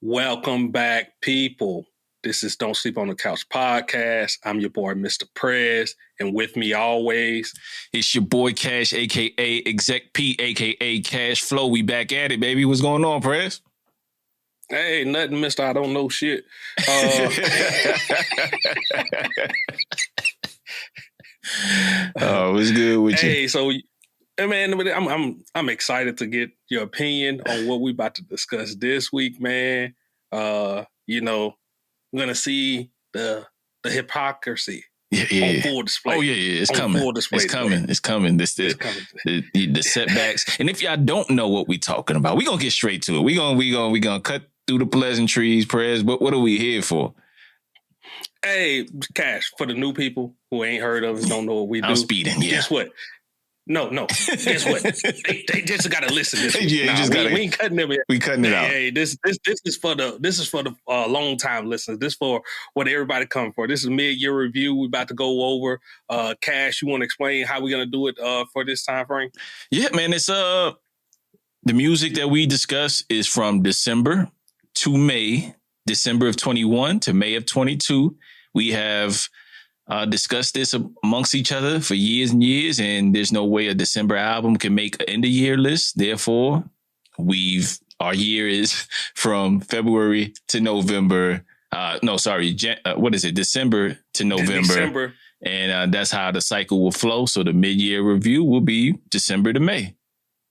Welcome back, people. This is Don't Sleep on the Couch podcast. I'm your boy, Mr. Prez, and with me always, it's your boy Cash, aka Exec P, aka Cash Flow. We back at it, baby. What's going on, Prez? Hey, nothing, Mister. I don't know shit. What's good with you? Hey, so man, I'm excited to get your opinion on what we about to discuss this week, man. We're gonna see the hypocrisy on full display. Oh yeah, it's coming. Full display, it's coming. It's coming. The setbacks. And if y'all don't know what we talking about, we gonna get straight to it. We gonna cut through the pleasantries, Prez. But what are we here for? Hey, Cash, for the new people who ain't heard of us, don't know what we do. I'm speeding. Yeah. Guess what? No. Guess what? they just gotta listen. This week. We ain't cutting them. We cutting it out. Hey, this is for the long time listeners. This for what everybody come for. This is mid-year review. We about to go over. Cash, you want to explain how we're gonna do it for this time frame? Yeah, man. It's the music that we discuss is from December to May, December of 21 to May of 22. We have discussed this amongst each other for years and years, and there's no way a December album can make an end of year list. Therefore, our year is from February to November. December to November. December. And that's how the cycle will flow. So the mid-year review will be December to May.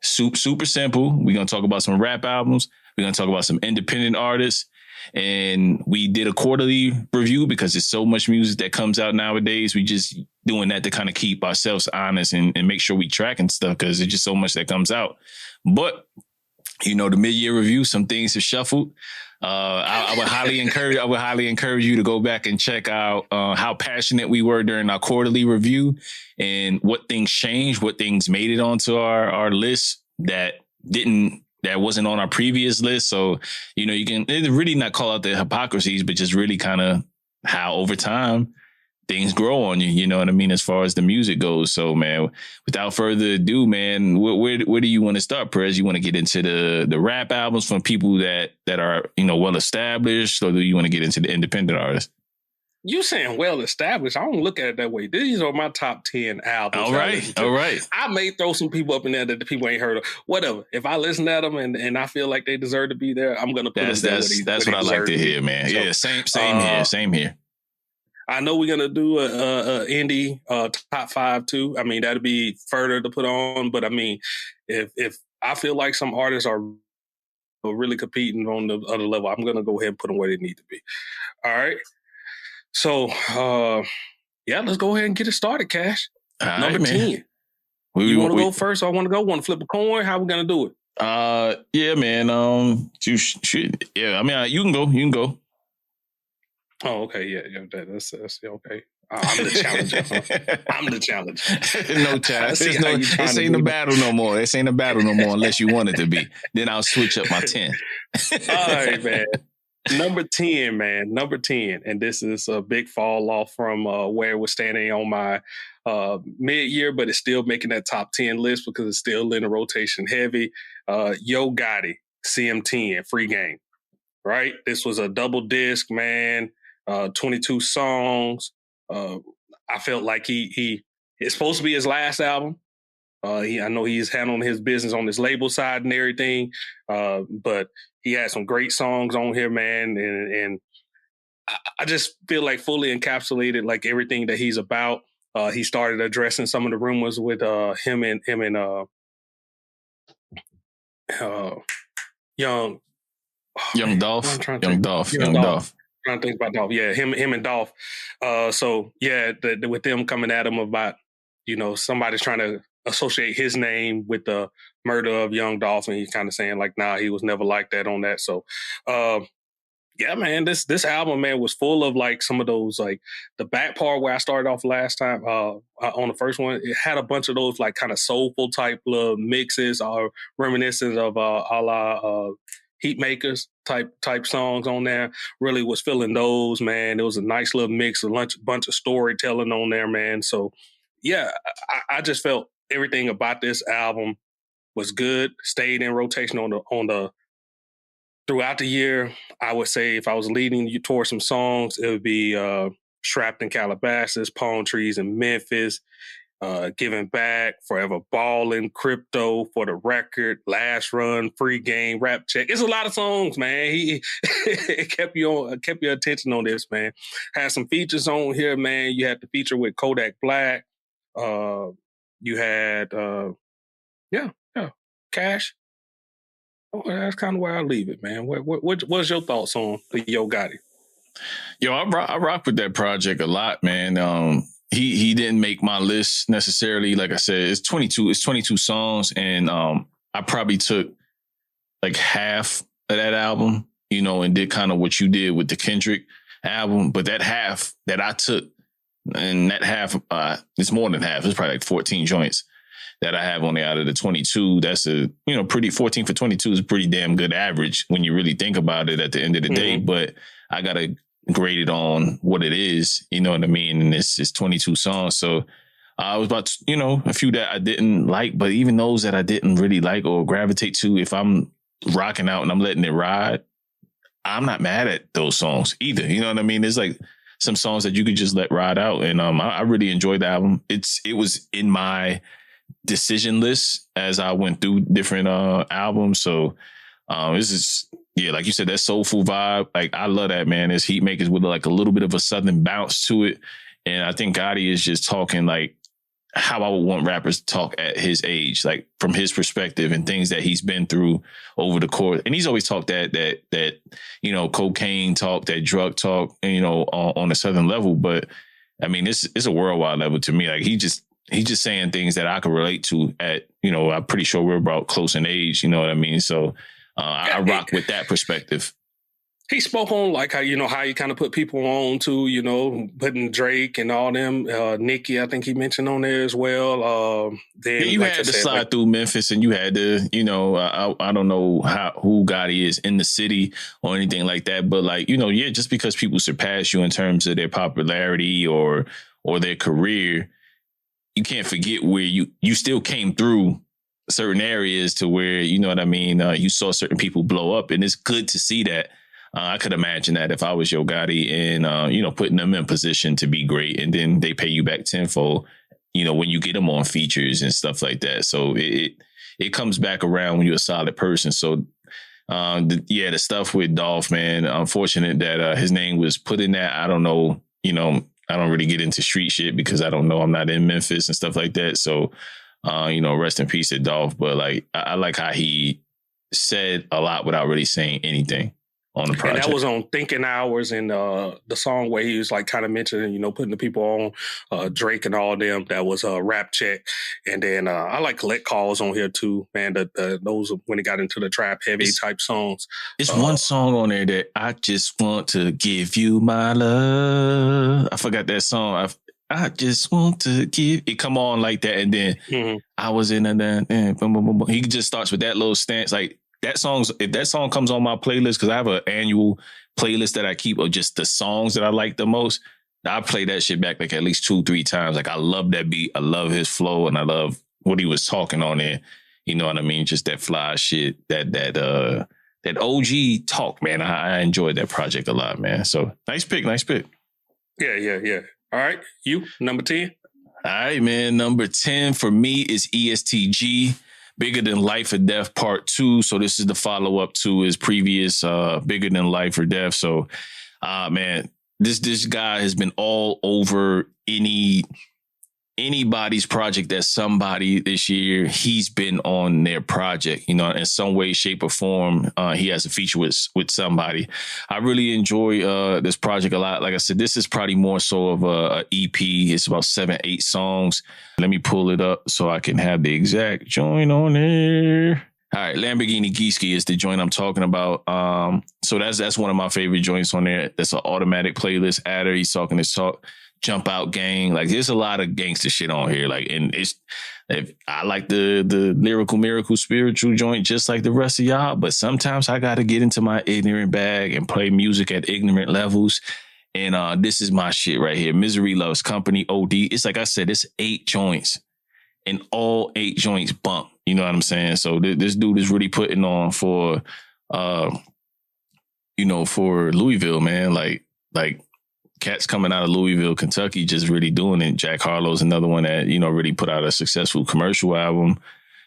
Super simple. We're going to talk about some rap albums. We're going to talk about some independent artists. And we did a quarterly review because there's so much music that comes out nowadays. We just doing that to kind of keep ourselves honest and make sure we tracking stuff because there's just so much that comes out. But, the mid-year review, some things have shuffled. I would highly encourage you to go back and check out how passionate we were during our quarterly review and what things changed, what things made it onto our list that wasn't on our previous list. So, you can really not call out the hypocrisies, but just really kind of how over time things grow on you. You know what I mean? As far as the music goes. So, man, without further ado, man, where do you want to start, Perez? You want to get into the rap albums from people that are, well established, or do you want to get into the independent artists? You saying well established? I don't look at it that way. These are my top 10 albums. All right. I may throw some people up in there that the people ain't heard of. Whatever. If I listen to them and I feel like they deserve to be there, I'm gonna put them there. That's what I like to hear, man. So, yeah, same here. I know we're gonna do a indie top 5 too. I mean, that'd be further to put on, but I mean, if I feel like some artists are really competing on the other level, I'm gonna go ahead and put them where they need to be. All right. So, let's go ahead and get it started, Cash. Number 10. You want to go first or I want to go? Want to flip a coin? How we going to do it? Yeah, man. You should. Yeah, I mean, you can go. Oh, okay. Yeah. That's okay. I'm the challenger. Huh? I'm the challenger. No challenge. This ain't a battle no more. This ain't a battle no more unless you want it to be. Then I'll switch up my 10. All right, man. Number 10, man. Number 10. And this is a big fall off from where it was standing on my mid-year, but it's still making that top 10 list because it's still in the rotation heavy. Yo Gotti, CM10, Free Game. Right? This was a double disc, man. 22 songs. I felt like it's supposed to be his last album. I know he's handling his business on his label side and everything, but he had some great songs on here, man, and I just feel like fully encapsulated like everything that he's about. He started addressing some of the rumors with him and Young Dolph. Trying to think about Dolph. Yeah, him and Dolph. With them coming at him about, somebody's trying to associate his name with the murder of Young Dolph, and he's kind of saying like, nah, he was never like that on that. So, man, this album, man, was full of like some of those, like the back part where I started off last time on the first one, it had a bunch of those like kind of soulful type mixes or reminiscent of a la Heatmakers type songs on there. Really was feeling those, man. It was a nice little mix, bunch of storytelling on there, man. So yeah, I just felt everything about this album was good. Stayed in rotation on the throughout the year, I would say if I was leading you towards some songs, it would be Strapped in Calabasas, Palm Trees in Memphis, Giving Back, Forever Ballin', Crypto, For the Record, Last Run, Free Game, Rap Check. It's a lot of songs, man. He it kept your attention on this, man. Had some features on here, man. You had the feature with Kodak Black. Uh, you had yeah, Cash. Oh, that's kind of where I leave it, man. What's your thoughts on the Yo Gotti? Yo, I rock with that project a lot, man. He didn't make my list necessarily. Like I said, it's 22 songs, and I probably took like half of that album, and did kind of what you did with the Kendrick album. But that half that I took, and that half, it's more than half. It's probably like 14 joints that I have on there out of the 22. That's a, pretty 14 for 22 is a pretty damn good average when you really think about it at the end of the day. But I got to grade it on what it is, you know what I mean? And it's 22 songs. So I was about to, a few that I didn't like, but even those that I didn't really like or gravitate to, if I'm rocking out and I'm letting it ride, I'm not mad at those songs either. You know what I mean? There's like some songs that you could just let ride out. And I really enjoyed the album. It was in my decision list as I went through different albums. So this is, yeah, like you said, that soulful vibe. Like, I love that, man. There's heat makers with like a little bit of a southern bounce to it. And I think Gotti is just talking like how I would want rappers to talk at his age, like from his perspective and things that he's been through over the course. And he's always talked that cocaine talk, that drug talk, on a southern level. But I mean, it's a worldwide level to me. Like, he's just saying things that I could relate to at, I'm pretty sure we're about close in age, you know what I mean? So I rock with that perspective. He spoke on like how you kind of put people on to, putting Drake and all them, Nicki, I think he mentioned on there as well. Then you had to slide through Memphis, and you had to, I don't know who Gotti is in the city or anything like that, but like, just because people surpass you in terms of their popularity or their career, you can't forget where you still came through certain areas to where, you know what I mean? You saw certain people blow up, and it's good to see that. I could imagine that if I was Yo Gotti and, putting them in position to be great, and then they pay you back tenfold, when you get them on features and stuff like that. So it comes back around when you're a solid person. So, the stuff with Dolph, man, unfortunate that his name was put in that. I don't know, I don't really get into street shit because I don't know. I'm not in Memphis and stuff like that. So, rest in peace to Dolph. But like, I like how he said a lot without really saying anything on the project. And that was on Thinking Hours, and the song where he was like kind of mentioning, putting the people on, Drake and all them. That was Rap Check. And then I like Collect Calls on here too, man. Those when it got into the trap heavy type songs. It's one song on there that I just want to give you my love. I forgot that song. I just want to give it. Come on like that, and then I was in and he just starts with that little stance like. If that song comes on my playlist, because I have an annual playlist that I keep of just the songs that I like the most, I play that shit back like at least 2-3 times. Like, I love that beat. I love his flow, and I love what he was talking on there. You know what I mean? Just that fly shit, that OG talk, man. I enjoyed that project a lot, man. So nice pick. Yeah. All right. You, number 10? All right, man. Number 10 for me is ESTG. Bigger Than Life or Death Part 2. So this is the follow-up to his previous Bigger Than Life or Death. So, man, this guy has been all over anybody's project that somebody this year, he's been on their project, in some way, shape or form. He has a feature with somebody. I really enjoy this project a lot. Like I said, this is probably more so of a EP. It's about 7-8 songs. Let me pull it up so I can have the exact joint on there. All right, Lamborghini Gieske is the joint I'm talking about. So that's one of my favorite joints on there. That's an automatic playlist adder. He's talking his talk. Jump Out Gang. Like, there's a lot of gangster shit on here. Like, and I like the lyrical miracle spiritual joint just like the rest of y'all, but sometimes I got to get into my ignorant bag and play music at ignorant levels. And this is my shit right here. Misery Loves Company, OD. It's like I said, it's 8 joints, and all 8 joints bump. You know what I'm saying? So this dude is really putting on for for Louisville, man, like cats coming out of Louisville, Kentucky, just really doing it. Jack Harlow's another one that, really put out a successful commercial album.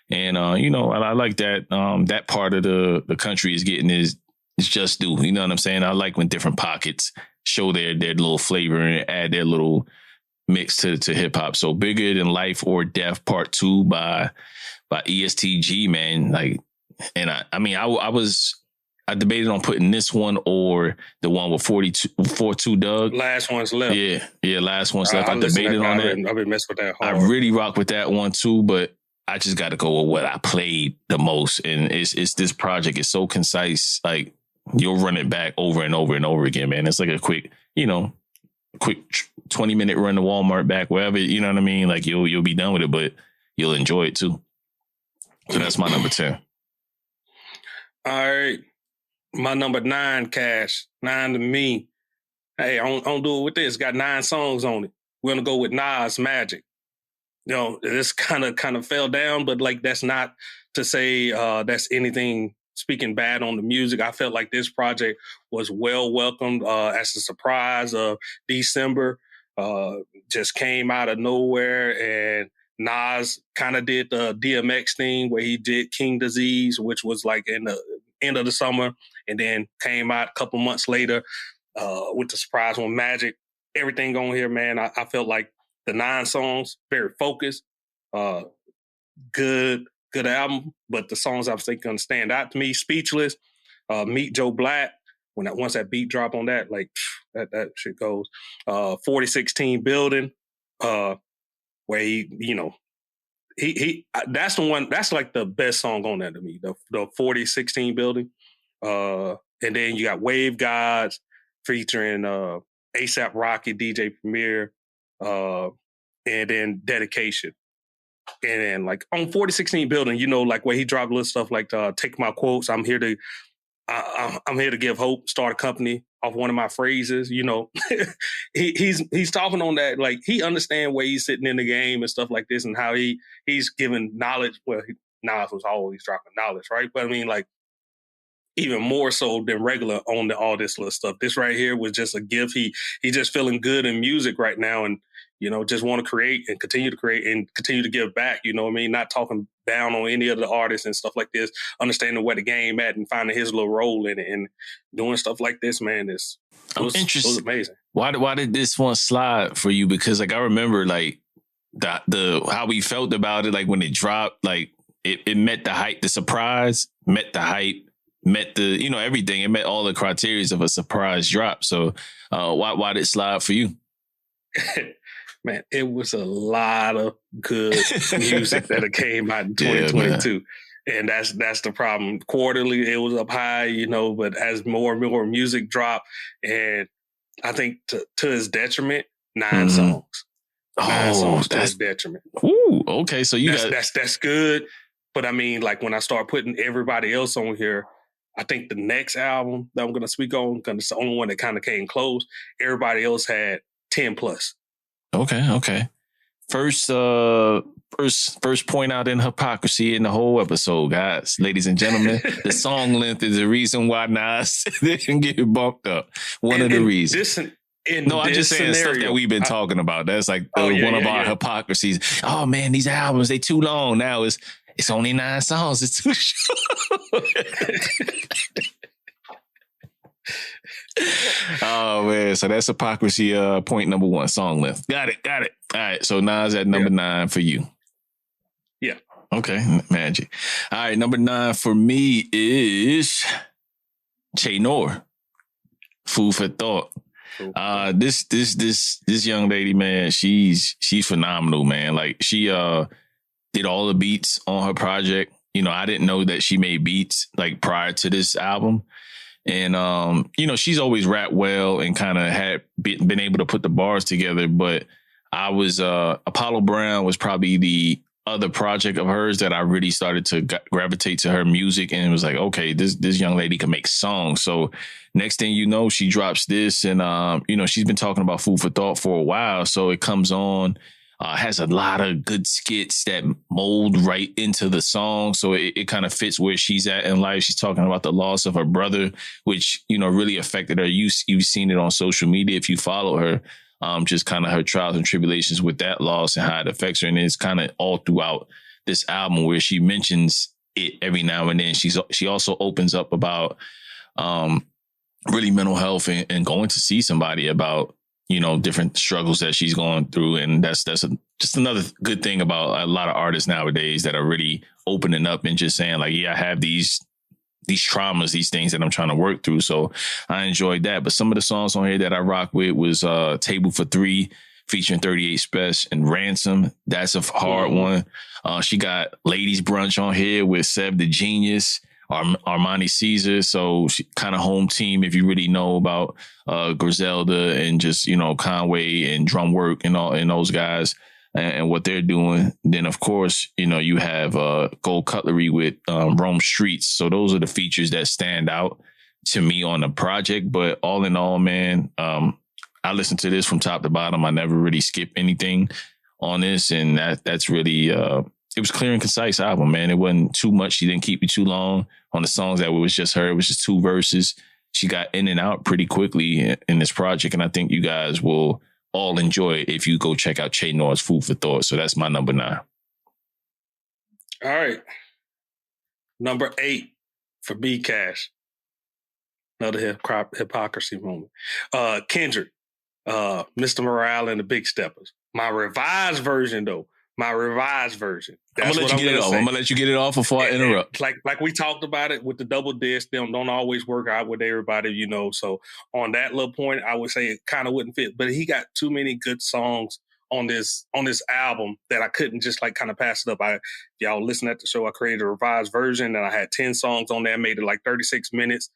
And, I like that that part of the country is getting is just due. You know what I'm saying? I like when different pockets show their little flavor and add their little mix to hip hop. So Bigger Than Life or Death Part 2 by ESTG, man. Like, and I debated on putting this one or the one with 42 Doug. Last one's left. Yeah, last one's left. I debated on that. I've been messing with that hard. I really rock with that one too, but I just got to go with what I played the most. And it's this project is so concise. Like, you'll run it back over and over and over again, man. It's like a quick 20-minute run to Walmart back, wherever, you know what I mean? Like, you'll be done with it, but you'll enjoy it too. So that's my number 10. All right. My number 9, Cash. 9 to me. Hey, I don't do it with this. Got 9 songs on it. We're going to go with Nas, Magic. This kind of fell down, but like, that's not to say that's anything speaking bad on the music. I felt like this project was well welcomed as a surprise of December. Just came out of nowhere, and Nas kind of did the DMX thing where he did King Disease, which was like in the end of the summer, and then came out a couple months later with the surprise on Magic. Everything on here, man, I felt like the 9 songs, very focused, good album, but the songs I was thinking gonna stand out to me, Speechless, Meet Joe Black, once that beat drop on that, like that shit goes. 4016 Building, where he that's the one, that's like the best song on that to me, the 4016 Building. And then you got Wave Gods featuring ASAP Rocky, DJ Premier, and then Dedication. And then like on 4016 Building, like where he dropped a little stuff like take my quotes, I'm here to give hope, start a company off one of my phrases, he's talking on that, like he understands where he's sitting in the game and stuff like this, and how he's giving knowledge. Well, Nas was always dropping knowledge, right? But I mean, like, even more so than regular on all this little stuff. This right here was just a gift. He just feeling good in music right now, and just want to create and continue to give back. You know what I mean? Not talking down on any of the artists and stuff like this. Understanding where the game at and finding his little role in it, and doing stuff like this, man. It was amazing. Why did this one slide for you? Because like I remember like the how we felt about it, like when it dropped, like it met the hype. The surprise met the hype. Met the, everything. It met all the criteria of a surprise drop. So why did it slide for you? Man, it was a lot of good music that came out in 2022. Yeah, and that's the problem. Quarterly, it was up high, but as more and more music dropped, and I think to his detriment, 9 songs. 9 songs to his detriment. Ooh, okay. So that's good. But I mean, like when I start putting everybody else on here, I think the next album that I'm going to speak on, because it's the only one that kind of came close, everybody else had 10 plus. Okay. First point out in hypocrisy in the whole episode, guys, ladies and gentlemen. The song length is the reason why Nas didn't get bumped up. One of the reasons. I'm just saying scenario, stuff that we've been talking about. That's like one of our hypocrisies. Oh man, these albums, they too long. Now it's only 9 songs. It's too short. Oh man, so that's hypocrisy. Point number 1, song length. Got it. All right, so Nas at number 9 for you. Yeah. Okay, magic. All right, number 9 for me is Che Noir. Food for thought. This young lady, man, she's phenomenal, man. Like she did all the beats on her project. I didn't know that she made beats like prior to this album. And, she's always rapped well and kind of had been able to put the bars together. But I was Apollo Brown was probably the other project of hers that I really started to gravitate to her music. And it was like, okay, this young lady can make songs. So next thing you know, she drops this. And, she's been talking about Food for Thought for a while. So it comes on. Has a lot of good skits that mold right into the song. So it kind of fits where she's at in life. She's talking about the loss of her brother, which, really affected her. You've seen it on social media if you follow her, just kind of her trials and tribulations with that loss and how it affects her. And it's kind of all throughout this album where she mentions it every now and then. She also opens up about really mental health and going to see somebody about, different struggles that she's going through. And that's just another good thing about a lot of artists nowadays that are really opening up and just saying like, yeah, I have these traumas, these things that I'm trying to work through. So I enjoyed that. But some of the songs on here that I rock with was Table for Three featuring 38 Special and Ransom. That's a hard one. She got Ladies Brunch on here with Seb the Genius, Armani Caesar. So she kind of home team if you really know about Griselda and just, Conway and drum work and all and those guys and what they're doing. Then, of course, you have Gold Cutlery with Rome Streets. So those are the features that stand out to me on the project. But all in all, man, I listened to this from top to bottom. I never really skip anything on this. And that's really, it was clear and concise album, man. It wasn't too much. She didn't keep you too long on the songs that was just her. It was just 2 verses. She got in and out pretty quickly in this project. And I think you guys will all enjoy it if you go check out Che Noir's Food for Thought. So that's my number 9. All right. Number 8 for B Cash. Another hypocrisy moment. Kendrick, Mr. Morale and the Big Steppers. My revised version, though. I'm gonna let you get it off before I interrupt. Like we talked about it with the double disc, them don't always work out with everybody, So on that little point, I would say it kind of wouldn't fit. But he got too many good songs on this album that I couldn't just kind of pass it up. If y'all listen at the show, I created a revised version and I had 10 songs on there, made it like 36 minutes.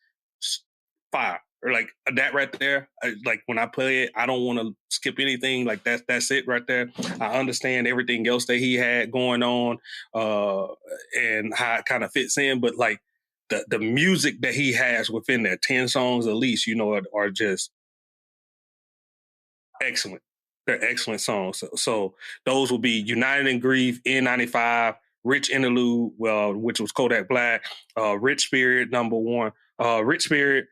Fire. Or like that right there, like when I play it, I don't want to skip anything. Like that's it right there. I understand everything else that he had going on and how it kind of fits in. But like the music that he has within that 10 songs at least, are just excellent. They're excellent songs. So those will be United in Grief, N95, Rich Interlude, which was Kodak Black, Rich Spirit, number 1, Rich Spirit,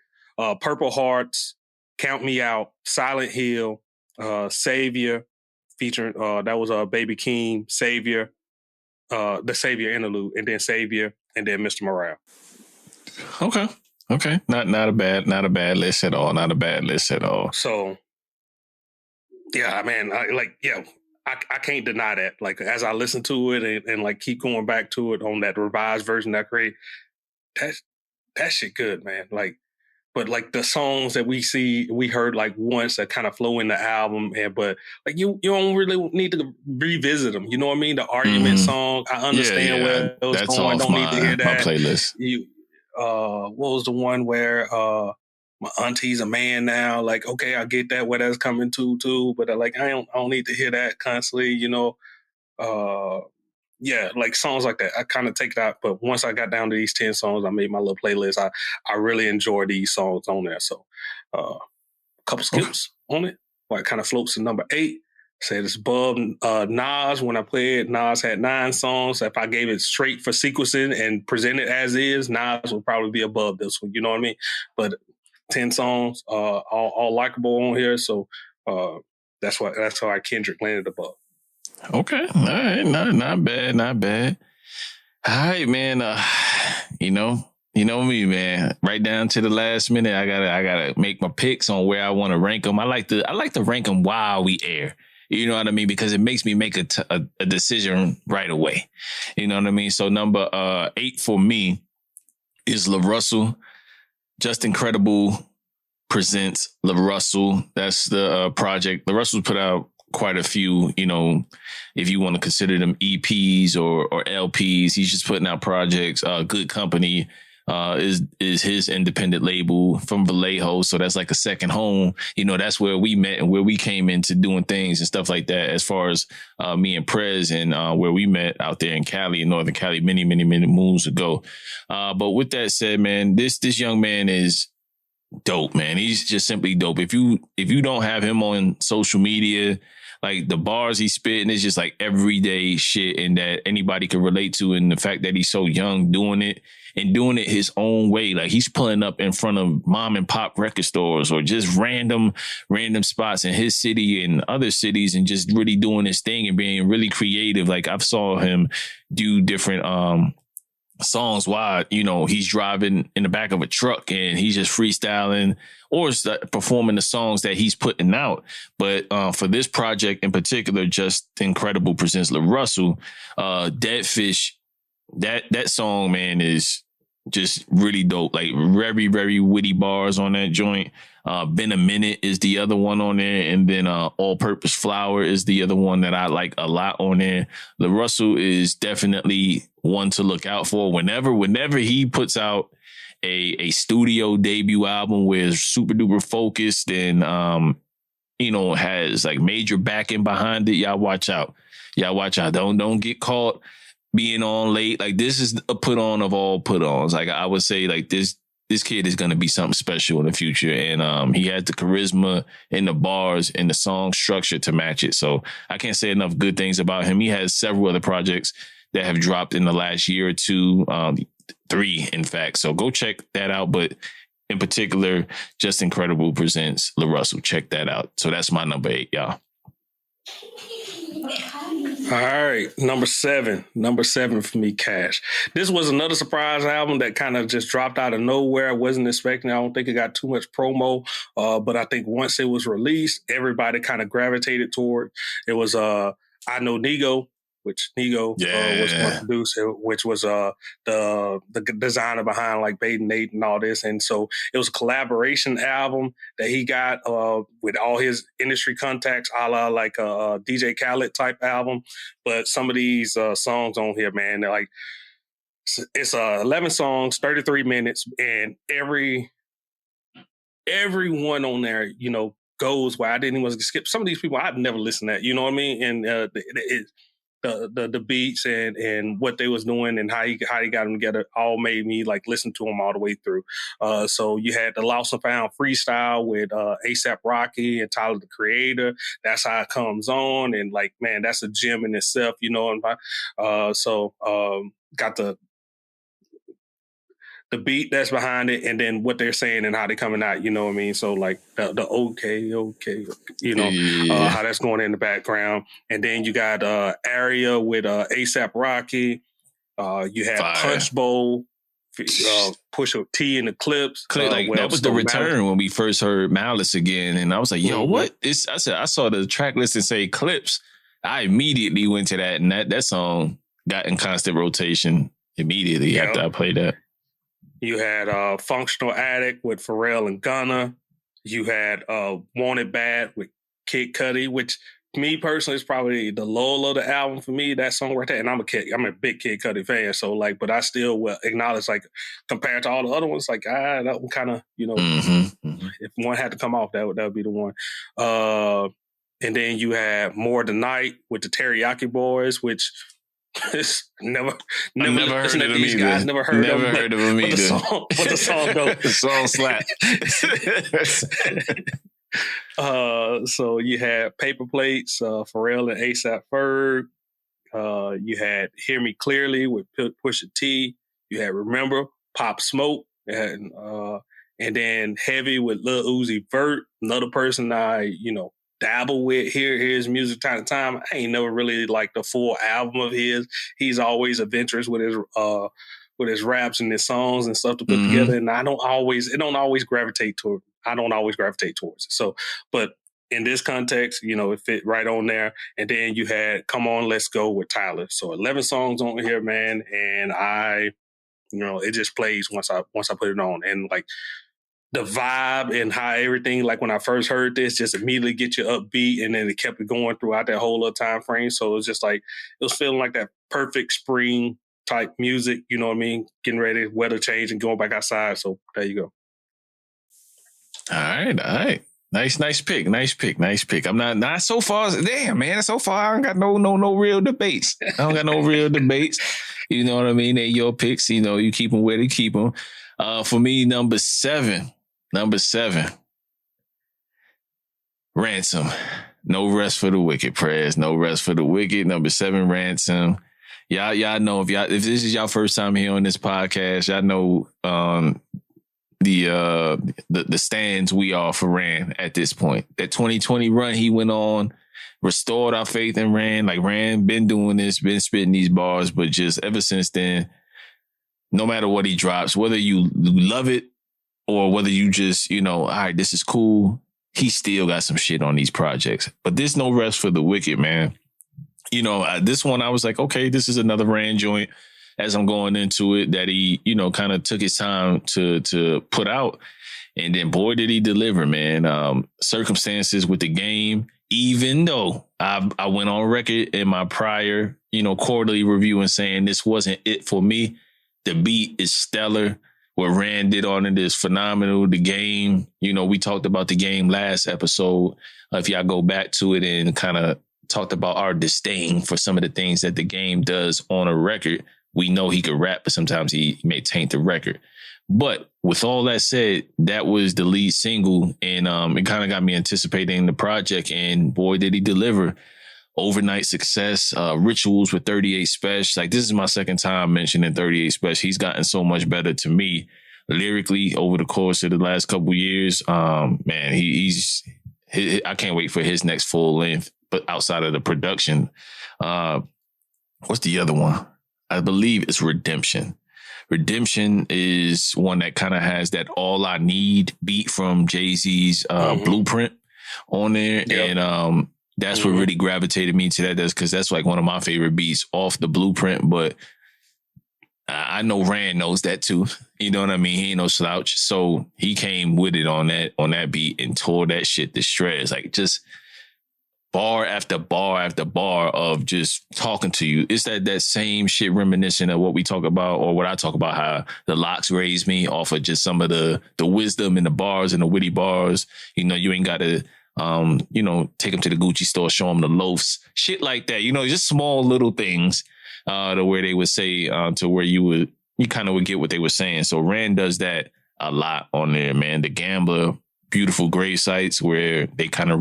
Purple Hearts, Count Me Out, Silent Hill, Savior, featuring that was Baby Keem, Savior, the Savior interlude, and then Savior, and then Mr. Morale. Okay, not a bad list at all. Not a bad list at all. So, yeah, man, I can't deny that. Like as I listen to it and like keep going back to it on that revised version that I create, that shit good, man. Like. But like the songs that we heard like once that kind of flow in the album, but like you don't really need to revisit them. You know what I mean? The argument song, I understand where it was going. Don't need to hear that. My playlist. What was the one where my auntie's a man now? Like, okay, I get that where that's coming to too, but I don't need to hear that constantly. Yeah, like songs like that, I kind of take it out. But once I got down to these 10 songs, I made my little playlist. I really enjoy these songs on there. So a couple skips on it. Well, it kind of floats to number 8. Said it's above Nas. When I played, Nas had 9 songs. If I gave it straight for sequencing and presented as is, Nas would probably be above this one. You know what I mean? But 10 songs, all likable on here. So that's why Kendrick landed above. Okay. All right. Not bad. All right, man. You know me, man. Right down to the last minute, I gotta make my picks on where I want to rank them. I like to rank them while we air. You know what I mean? Because it makes me make a decision right away. You know what I mean? So number 8 for me is La Russell. Just Incredible presents La Russell. That's the project. La Russell put out quite a few, if you want to consider them EPs or LPs. He's just putting out projects. Good Company is his independent label from Vallejo. So that's like a second home. That's where we met and where we came into doing things and stuff like that, as far as me and Prez and where we met out there in Cali, in Northern Cali, many, many, many moons ago. But with that said, man, this young man is dope, man. He's just simply dope. If you don't have him on social media, like the bars he's spitting is just like everyday shit, and that anybody can relate to. And the fact that he's so young doing it and doing it his own way, like he's pulling up in front of mom and pop record stores or just random spots in his city and other cities, and just really doing his thing and being really creative. Like I've saw him do different songs while, you know, he's driving in the back of a truck and he's just freestyling or performing the songs that he's putting out. But for this project in particular, Just Incredible presents La Russell, Dead Fish, that song, man, is just really dope. Like very, very witty bars on that joint. Been a Minute is the other one on there. And then All Purpose Flower is the other one that I like a lot on there. La Russell is definitely one to look out for. Whenever he puts out a studio debut album where it's super duper focused and you know, has like major backing behind it, y'all watch out. Don't get caught being on late. Like this is a put on of all put ons. Like I would say, like this kid is going to be something special in the future. And he had the charisma and the bars and the song structure to match it. So I can't say enough good things about him. He has several other projects that have dropped in the last year or two, 3, in fact. So go check that out. But in particular, Just Incredible presents La Russell. Check that out. So that's my number 8, y'all. All right, number seven for me, Cash. This was another surprise album that kind of just dropped out of nowhere. I wasn't expecting. I don't think it got too much promo, but I think once it was released, everybody kind of gravitated toward it. Was I Know Nego, which Nego was one producer, which was the designer behind like Bait and Nate and all this. And so it was a collaboration album that he got with all his industry contacts, a la like a DJ Khaled type album. But some of these songs on here, man, they're like, it's 11 songs, 33 minutes, and every one on there, you know, goes where I didn't even skip. Some of these people I'd never listened to, you know what I mean? And the beats and what they was doing and how he got them together all made me like listen to them all the way through. So you had the Lost and Found freestyle with A$AP Rocky and Tyler the Creator. That's how it comes on, and like, man, that's a gem in itself, you know. And got the beat that's behind it, and then what they're saying and how they're coming out, you know what I mean? So like the okay, you know, how that's going in the background. And then you got Area with A$AP Rocky. You had Punch Bowl, Pusha T in the Clips. That was the return Malice. When we first heard Malice again. And I was like, yo, what? I saw the track list and say Clips. I immediately went to that, and that song got in constant rotation immediately after I played that. You had Functional Addict with Pharrell and Gunna. You had Wanted Bad with Kid Cudi, which me personally is probably the low of the album for me. That song right there, and I'm a big Kid Cudi fan. So like, but I still will acknowledge, like, compared to all the other ones, like that one kind of, you know, if one had to come off, that would be the one. And then you had More Tonight with the Teriyaki Boys, which. never heard of these guys. Never heard of them either. But the song though, the song slap. So you had Paper Plates, Pharrell and A$AP Ferg. You had Hear Me Clearly with Pusha T. You had Remember, Pop Smoke, and then Heavy with Lil Uzi Vert, another person I dabble with, hear his music time to time. I ain't never really like the full album of his. He's always adventurous with his raps and his songs and stuff to put together. And I don't always gravitate towards it. So, but in this context, it fit right on there. And then you had Come On, Let's Go with Tyler. So 11 songs on here, man. And it just plays once I put it on. And like, the vibe and how everything, like when I first heard this, just immediately get you upbeat, and then it kept it going throughout that whole little time frame. So it was just like, it was feeling like that perfect spring type music, you know what I mean? Getting ready, weather change and going back outside. So there you go. All right. Nice pick. I'm not so far. Damn, man. So far, I don't got no real debates. You know what I mean? They're your picks. You keep them where they keep them. For me, number seven, Ransom. No rest for the wicked, Prez. No rest for the wicked. Number 7, Ransom. Y'all know if this is y'all first time here on this podcast, y'all know the stands we are for Rand at this point. That 2020 run he went on restored our faith in Rand. Like, Rand been doing this, been spitting these bars, but just ever since then, no matter what he drops, whether you love it or whether you just, all right, this is cool, he still got some shit on these projects. But this No Rest for the Wicked, man. This one I was like, okay, this is another Rand joint as I'm going into it that he, kind of took his time to put out. And then, boy, did he deliver, man. Circumstances with the game, even though I went on record in my prior, quarterly review and saying this wasn't it for me. The beat is stellar. What Rand did on it is phenomenal. The game, we talked about the game last episode. If y'all go back to it and kind of talked about our disdain for some of the things that the game does on a record. We know he could rap, but sometimes he may taint the record. But with all that said, that was the lead single, and it kind of got me anticipating the project, and boy, did he deliver. Overnight Success, Rituals with 38 Special. Like, this is my second time mentioning 38 Special. He's gotten so much better to me lyrically over the course of the last couple years. Man, I can't wait for his next full length, but outside of the production. What's the other one? I believe it's Redemption. Redemption is one that kind of has that All I Need beat from Jay-Z's Blueprint on there. Yep. And that's what really gravitated me to that. That's because that's like one of my favorite beats off the Blueprint. But I know Rand knows that too. You know what I mean? He ain't no slouch. So he came with it on that beat and tore that shit to shreds. Like, just bar after bar after bar of just talking to you. It's that same shit reminiscent of what we talk about, or what I talk about, how the Locks raised me off of just some of the wisdom in the bars and the witty bars. You ain't got to, take them to the Gucci store, show them the loafs, shit like that. Just small little things to where they would say, to where you kind of would get what they were saying. So Rand does that a lot on there, man. The Gambler, Beautiful Grave Sites, where they kind of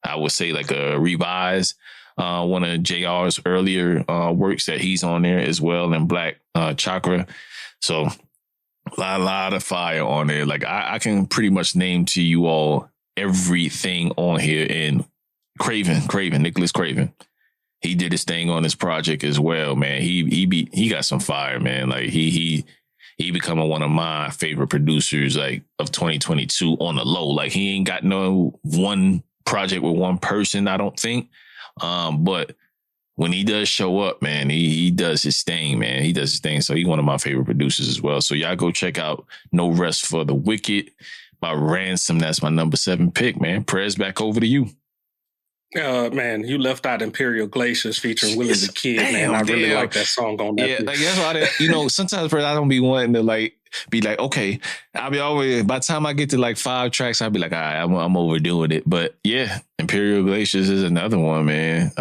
I would say like a revise one of JR's earlier works that he's on there as well, and Black Chakra. So a lot of fire on there. Like, I can pretty much name to you all everything on here. And Nicholas Craven, he did his thing on this project as well, man. He got some fire, man. Like, he becoming one of my favorite producers, like, of 2022 on the low. Like, he ain't got no one project with one person, I don't think. But when he does show up, man, he does his thing, man. He does his thing. So he's one of my favorite producers as well. So y'all go check out No Rest for the Wicked by Ransom. That's my number 7 pick, man. Prayers back over to you. Man, you left out Imperial Glaciers featuring Willie the Kid, man. I really like that song on that. Yeah, like, that's why sometimes I don't be wanting to be like, okay, I'll be always, by the time I get to like 5 tracks, I'll be like, all right, I'm overdoing it. But yeah, Imperial Glaciers is another one, man.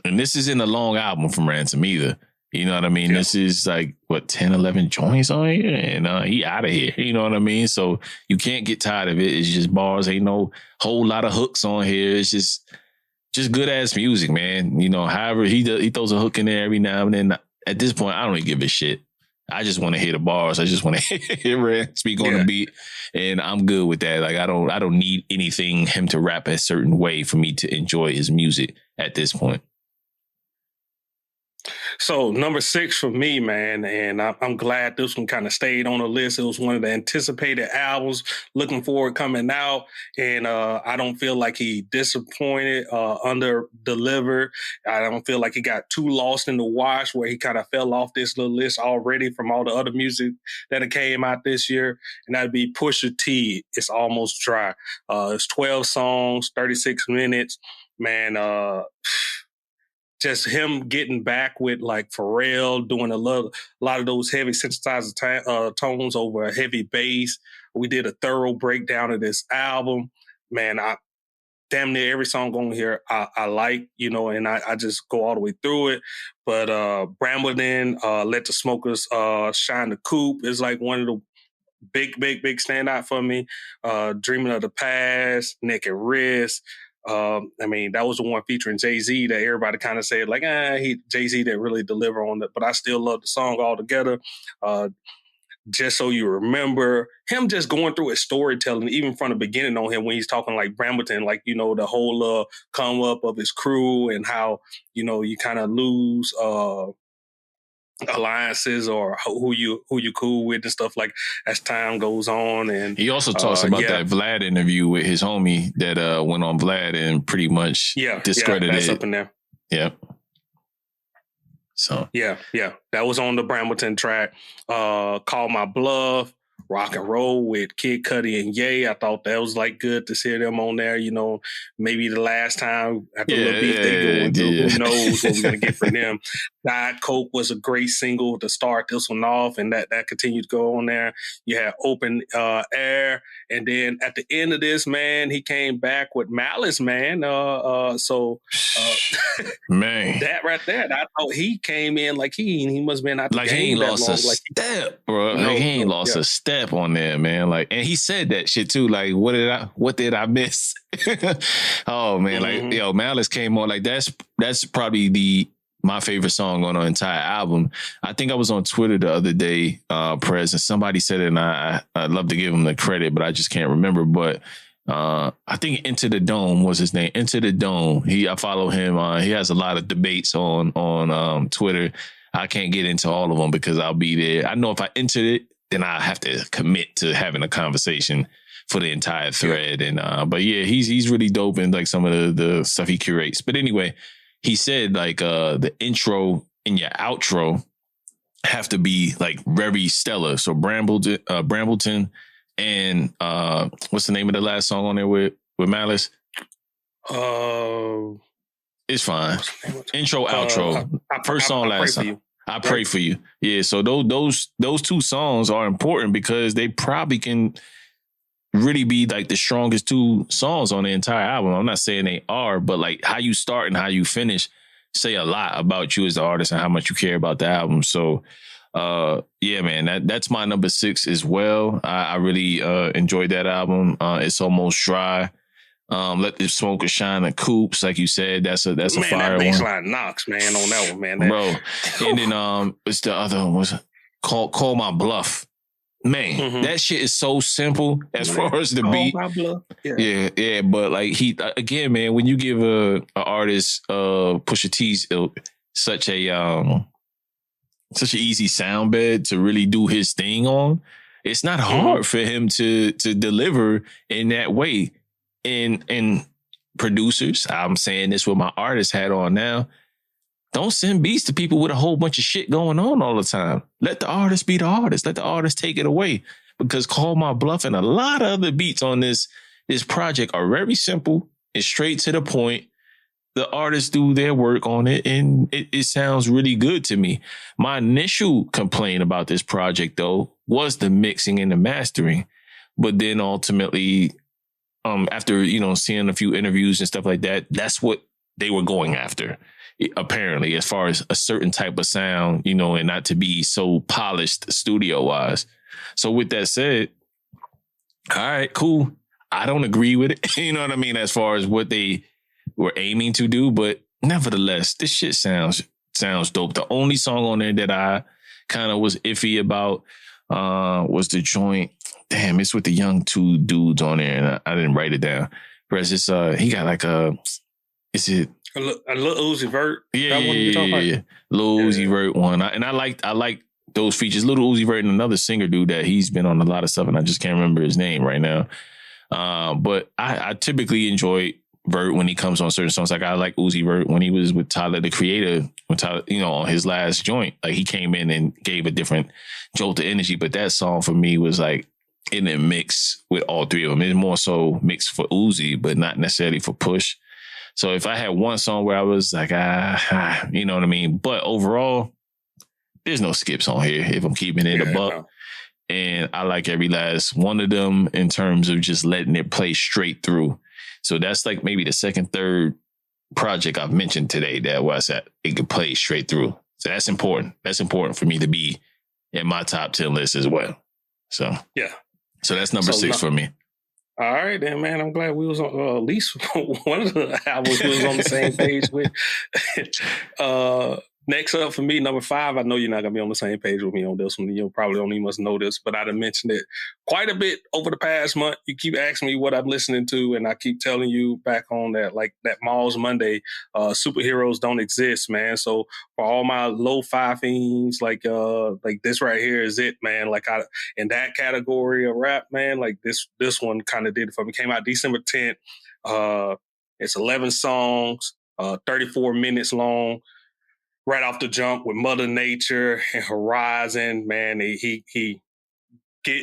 And this isn't a long album from Ransom either. You know what I mean? Yeah. This is like, 10, 11 joints on here, and he out of here. You know what I mean? So you can't get tired of it. It's just bars. Ain't no whole lot of hooks on here. It's just good ass music, man. However, he throws a hook in there every now and then. At this point, I don't even give a shit. I just want to hear the bars. I just want to hear Rand speak on the beat, and I'm good with that. Like, I don't need anything him to rap a certain way for me to enjoy his music at this point. So number 6 for me, man, and I'm glad this one kind of stayed on the list. It was one of the anticipated albums, looking forward coming out, and I don't feel like he disappointed, under-delivered. I don't feel like he got too lost in the wash where he kind of fell off this little list already from all the other music that came out this year, and that'd be Pusha T. It's Almost Dry. It's 12 songs, 36 minutes, man. Just him getting back with like Pharrell, doing a lot of those heavy synthesizer tones over a heavy bass. We did a thorough breakdown of this album. Man, I damn near every song on here I like, and I just go all the way through it. But Brambleton, Let the Smokers Shine the Coupe is like one of the big standout for me. Dreaming of the Past, Neck and Wrist. I mean, that was the one featuring Jay-Z that everybody kind of said like, Jay-Z didn't really deliver on it, but I still love the song altogether. Just so you remember him just going through his storytelling, even from the beginning on him when he's talking like Brambleton, like, you know, the whole come up of his crew and how, you know, you kind of lose alliances or who you cool with and stuff like as time goes on. And he also talks about that Vlad interview with his homie that went on Vlad and pretty much discredited that's up in there. Yep. So yeah, that was on the Brambleton track. Call My Bluff, Rock and Roll with Kid Cudi and Ye. I thought that was like good to see them on there. You know, maybe the last time after the beef they going through, who knows what we're gonna get from them. Diet Coke was a great single to start this one off, and that continued to go on there. You had Open Air, and then at the end of this, man, he came back with Malice, man. Man, that right there, I thought he came in like he must have been out the like game he ain't that lost long. a step, bro. Like he ain't lost a step on there, man. Like, and he said that shit too. Like, what did I miss? Oh man, like yo, Malice came on. Like that's probably my favorite song on the entire album. I think I was on Twitter the other day, Prez, and somebody said it, and I'd love to give him the credit, but I just can't remember. But I think Into the Dome was his name. Into the Dome. I follow him. He has a lot of debates on Twitter. I can't get into all of them because I'll be there. I know if I entered it, then I have to commit to having a conversation for the entire thread. And but yeah, he's really dope in like some of the stuff he curates. But anyway, he said like the intro and your outro have to be like very stellar. So Brambleton and what's the name of the last song on there with Malice? It's fine. Intro, outro. First song, last song. I Pray For You. Yeah, so those two songs are important because they probably can really be like the strongest two songs on the entire album. I'm not saying they are, but like how you start and how you finish say a lot about you as the artist and how much you care about the album. So yeah, man, that's my number 6 as well. I really enjoyed that album. It's Almost Dry. Let the Smoke Shine and Coops, like you said, that's a fire that one. baseline knocks, man, on that one, man. Bro. And then it's the other one was Call My Bluff. Man, that shit is so simple as far as the beat. Yeah, but like he again, man, when you give a artist Pusha T's such an easy sound bed to really do his thing on, it's not hard for him to deliver in that way. And producers, I'm saying this with my artist hat on now, don't send beats to people with a whole bunch of shit going on all the time. Let the artist be the artist. Let the artist take it away. Because Call My Bluff and a lot of other beats on this project are very simple and straight to the point. The artists do their work on it, and it sounds really good to me. My initial complaint about this project, though, was the mixing and the mastering. But then ultimately, after, seeing a few interviews and stuff like that, that's what they were going after. Apparently, as far as a certain type of sound, and not to be so polished studio wise. So with that said, all right, cool. I don't agree with it. You know what I mean? As far as what they were aiming to do, but nevertheless, this shit sounds dope. The only song on there that I kind of was iffy about was the joint. Damn, it's with the young two dudes on there, and I didn't write it down. Whereas it's he got like is it a Lil Uzi Vert? Yeah. Lil Uzi Vert one. I like those features. Lil Uzi Vert and another singer dude that he's been on a lot of stuff, and I just can't remember his name right now. But I typically enjoy Vert when he comes on certain songs. Like I like Uzi Vert when he was with Tyler, the Creator, when Tyler, on his last joint. Like he came in and gave a different jolt of energy. But that song for me was like in a mix with all three of them. It's more so mixed for Uzi, but not necessarily for Push. So if I had one song where I was like, you know what I mean? But overall, there's no skips on here if I'm keeping it a buck. And I like every last one of them in terms of just letting it play straight through. So that's like maybe the second, third project I've mentioned today that was that it could play straight through. So that's important. That's important for me to be in my top 10 list as well. So, yeah. So that's number 6 for me. All right, then, man. I'm glad we was on at least one of the albums we was on the same page with. uh, Next up for me, number 5. I know you're not gonna be on the same page with me on this one. You probably don't even must know this, but I'd have mentioned it quite a bit over the past month. You keep asking me what I'm listening to, and I keep telling you back on that, like that Miles Monday, superheroes don't exist, man. So for all my lo-fi fiends, like this right here is it, man. Like I in that category of rap, man, like this one kind of did it for me. Came out December 10th. It's 11 songs, 34 minutes long. Right off the jump with Mother Nature and Horizon, man, he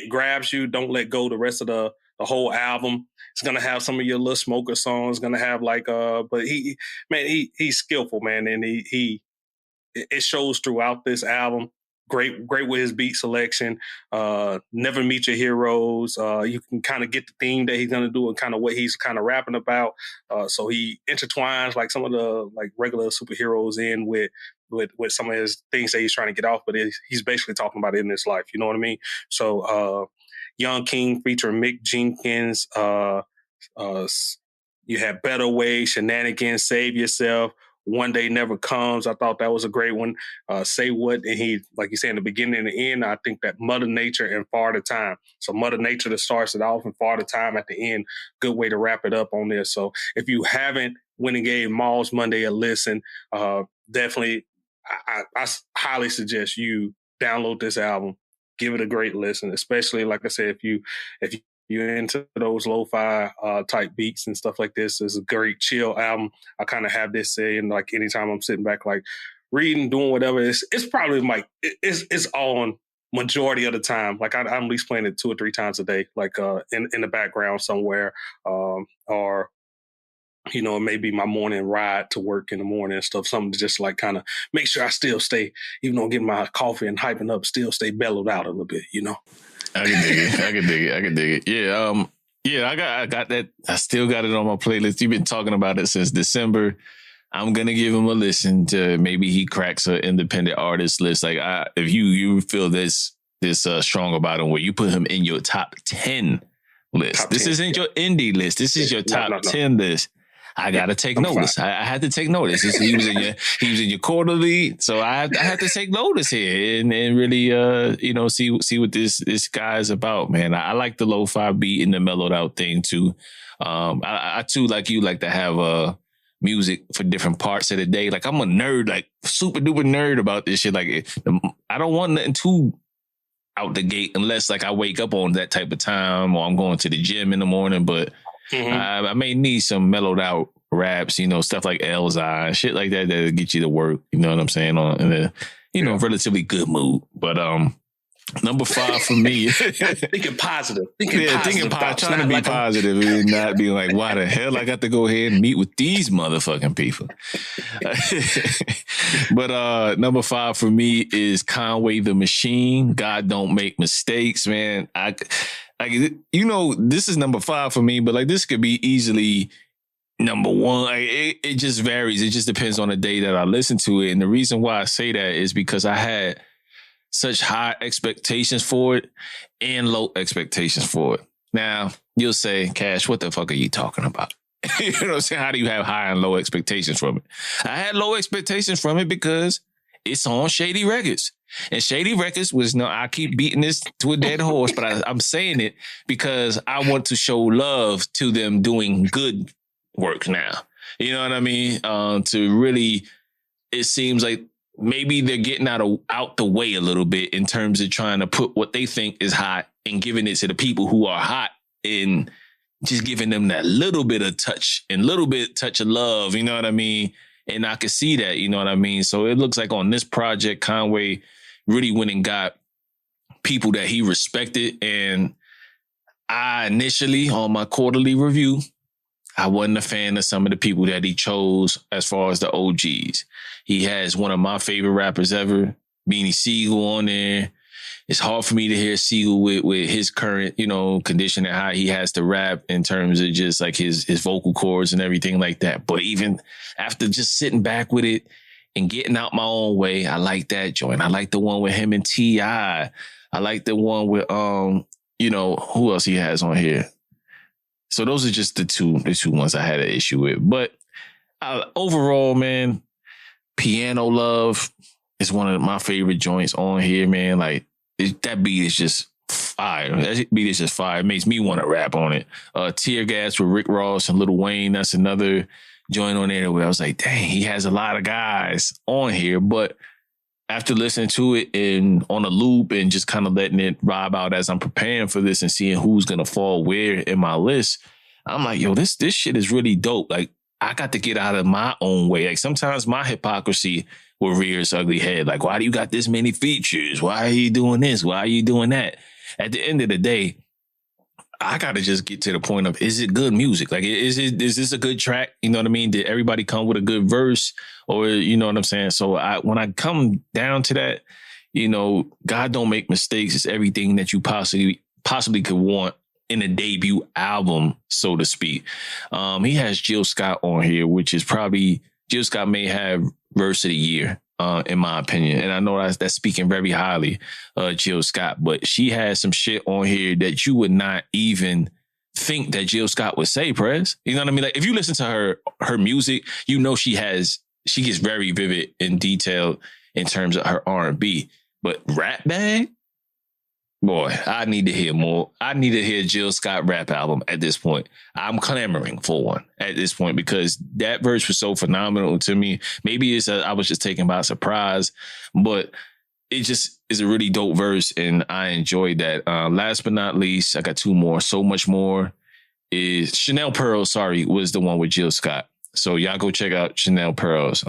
grabs you. Don't let go. The rest of the whole album. It's gonna have some of your little smoker songs. Gonna have like but he's skillful, man, and it shows throughout this album. Great with his beat selection. Never meet your heroes. You can kind of get the theme that he's gonna do and kind of what he's kind of rapping about. So he intertwines like some of the like regular superheroes in with some of his things that he's trying to get off, but he's basically talking about it in his life. You know what I mean? So Young King featuring Mick Jenkins. You had Better Way, Shenanigans, Save Yourself. One Day Never Comes. I thought that was a great one. Say What, and he, like you said, in the beginning and the end, I think that Mother Nature and Far to Time. So Mother Nature that starts it off and Far to Time at the end. Good way to wrap it up on this. So if you haven't went and gave Miles Monday a listen, definitely, I highly suggest you download this album, give it a great listen, especially, like I said, if you're into those lo-fi type beats and stuff like this. It's a great chill album. I kind of have this saying, like anytime I'm sitting back, like reading, doing whatever, it's probably like it's on majority of the time. Like I'm at least playing it 2 or 3 times a day, like in the background somewhere, or you know, it may be my morning ride to work in the morning and stuff. Something to just like kind of make sure I still stay, even though I'm getting my coffee and hyping up, still stay mellowed out a little bit, you know. I can dig it. I can dig it. Yeah. Yeah, I got that. I still got it on my playlist. You've been talking about it since December. I'm gonna give him a listen to maybe he cracks an independent artist list. Like if you feel this strong about him, where you put him in your top 10 list. Top this 10, isn't your indie list. This is your top 10 list. I gotta take notice. I had to take notice. He was in your quarterly, so I had to take notice here and really see what this guy is about, man. I like the lo-fi beat and the mellowed out thing too. I too, like you, like to have music for different parts of the day. Like I'm a nerd, like super duper nerd about this shit. Like I don't want nothing too out the gate unless like I wake up on that type of time or I'm going to the gym in the morning, but I may need some mellowed out raps, you know, stuff like Elzai, shit like that that'll get you to work. You know what I'm saying? In a relatively good mood. But number 5 for me, thinking positive, trying to be positive and not be like, why the hell I got to go ahead and meet with these motherfucking people. But number 5 for me is Conway the Machine. God Don't Make Mistakes, man. This is number 5 for me, but like this could be easily number 1. Like, it just varies. It just depends on the day that I listen to it. And the reason why I say that is because I had such high expectations for it and low expectations for it. Now, you'll say, Cash, what the fuck are you talking about? You know what I'm saying? How do you have high and low expectations from it? I had low expectations from it because it's on Shady Records. And Shady Records was, I keep beating this to a dead horse, but I'm saying it because I want to show love to them doing good work now. You know what I mean? To really, it seems like maybe they're getting out the way a little bit in terms of trying to put what they think is hot and giving it to the people who are hot and just giving them that little bit of touch and touch of love. You know what I mean? And I could see that, you know what I mean? So it looks like on this project, Conway really went and got people that he respected. And I initially, on my quarterly review, I wasn't a fan of some of the people that he chose as far as the OGs. He has one of my favorite rappers ever, Beanie Siegel, on there. It's hard for me to hear Siegel with his current, condition and how he has to rap in terms of just like his vocal cords and everything like that. But even after just sitting back with it and getting out my own way, I like that joint. I like the one with him and T.I. I like the one with, who else he has on here? So those are just the two ones I had an issue with. But overall, man, Piano Love is one of my favorite joints on here, man. Like that beat is just fire. That beat is just fire. It makes me want to rap on it. Tear Gas with Rick Ross and Lil Wayne. That's another joint on there where I was like, dang, he has a lot of guys on here. But after listening to it and on a loop and just kind of letting it vibe out as I'm preparing for this and seeing who's gonna fall where in my list, I'm like, yo, this shit is really dope. Like, I got to get out of my own way. Like, sometimes my hypocrisy will rear its ugly head. Like, why do you got this many features? Why are you doing this? Why are you doing that? At the end of the day, I got to just get to the point of, is it good music? Like, is this a good track? You know what I mean? Did everybody come with a good verse? Or, you know what I'm saying? So when I come down to that, you know, God Don't Make Mistakes is everything that you possibly could want in a debut album, so to speak. He has Jill Scott on here, which is probably, Jill Scott may have verse of the year. In my opinion. And I know that's speaking very highly of Jill Scott, but she has some shit on here that you would not even think that Jill Scott would say, Prez. You know what I mean? Like, if you listen to her music, you know she gets very vivid and detailed in terms of her R&B. But Rap Bag? Boy, I need to hear more. I need to hear Jill Scott rap album at this point. I'm clamoring for one at this point because that verse was so phenomenal to me. Maybe I was just taken by surprise, but it just is a really dope verse and I enjoyed that. Last but not least, I got two more. So Much More is Chanel Pearls, was the one with Jill Scott. So y'all go check out Chanel Pearls.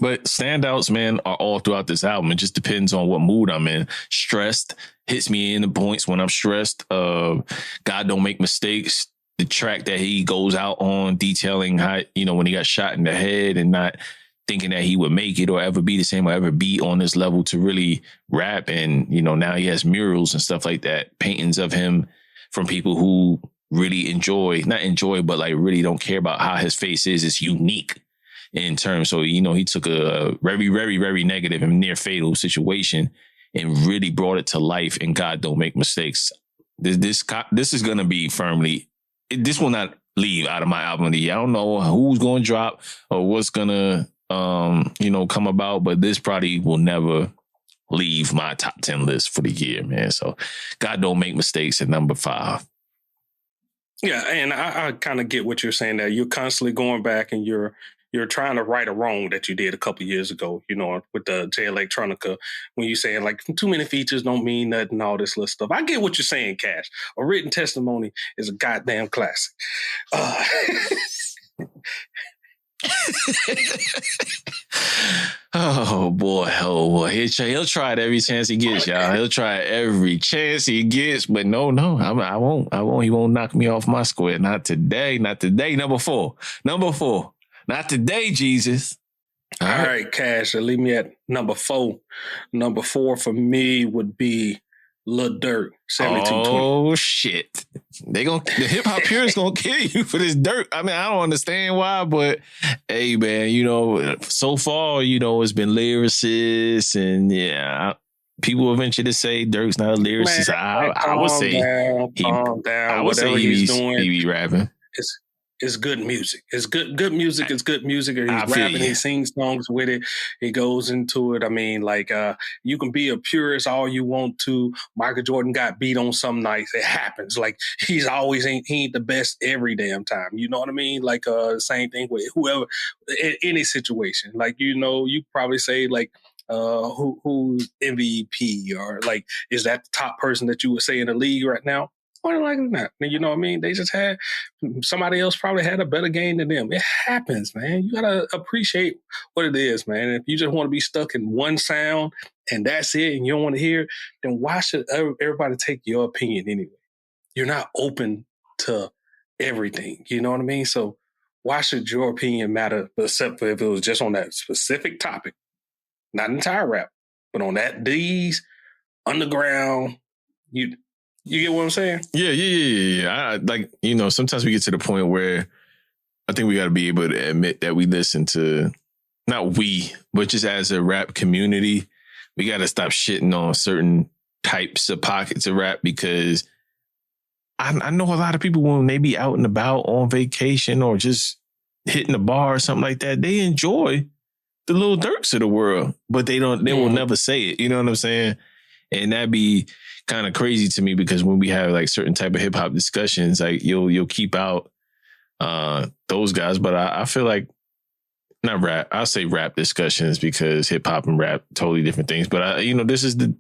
But standouts, man, are all throughout this album. It just depends on what mood I'm in. Stressed hits me in the points when I'm stressed. God Don't Make Mistakes. The track that he goes out on detailing how, you know, when he got shot in the head and not thinking that he would make it or ever be the same or ever be on this level to really rap. And, you know, now he has murals and stuff like that, paintings of him from people who really not enjoy, but like really don't care about how his face is. It's unique. In terms, so, you know, he took a very, very, very negative and near fatal situation and really brought it to life. And God Don't Make Mistakes. This is going to be firmly, this will not leave out of my album of the year. I don't know who's going to drop or what's going to, come about, but this probably will never leave my top 10 list for the year, man. So God Don't Make Mistakes at number 5. Yeah, and I kind of get what you're saying there. You're constantly going back and you're trying to right a wrong that you did a couple years ago, you know, with the J Electronica, when you saying like too many features don't mean nothing, all this little stuff. I get what you're saying, Cash. A Written Testimony is a goddamn classic. Oh boy. He'll try it every chance he gets, y'all. He'll try it every chance he gets, but no, I won't. He won't knock me off my square. Not today. Number 4. Not today, Jesus. All right, Cash. Leave me at number 4. Number 4 for me would be Lil Durk, 7220. Oh shit! The hip hop purists gonna kill you for this Durk. I mean, I don't understand why, but hey, man, you know, so far, you know, it's been lyricists, and yeah, people venture to say Durk's not a lyricist. Man, I would say calm down. I would say he's doing, he be rapping. It's good music. It's good music. It's good music. He's rapping. He sings songs with it. He goes into it. I mean, like, you can be a purist all you want to. Michael Jordan got beat on some nights. It happens. Like, he ain't the best every damn time. You know what I mean? Like, same thing with whoever, in any situation. Like, you know, you probably say like, who's MVP, or like, is that the top person that you would say in the league right now? More than likely not. You know what I mean? They just had somebody else probably had a better game than them. It happens, man. You gotta appreciate what it is, man. If you just want to be stuck in one sound and that's it, and you don't want to hear, then why should everybody take your opinion anyway? You're not open to everything. You know what I mean? So why should your opinion matter, except for if it was just on that specific topic, not entire rap, but on these underground, You get what I'm saying? Yeah. I, like, you know, sometimes we get to the point where I think we got to be able to admit that we listen to, not we, but just as a rap community, we got to stop shitting on certain types of pockets of rap, because I know a lot of people when they be out and about on vacation or just hitting the bar or something like that, they enjoy the Lil Durks of the world, but they will never say it. You know what I'm saying? And that'd be kind of crazy to me because when we have like certain type of hip hop discussions, like you'll keep out those guys, but I feel like not rap. I'll say rap discussions because hip hop and rap totally different things. But this is the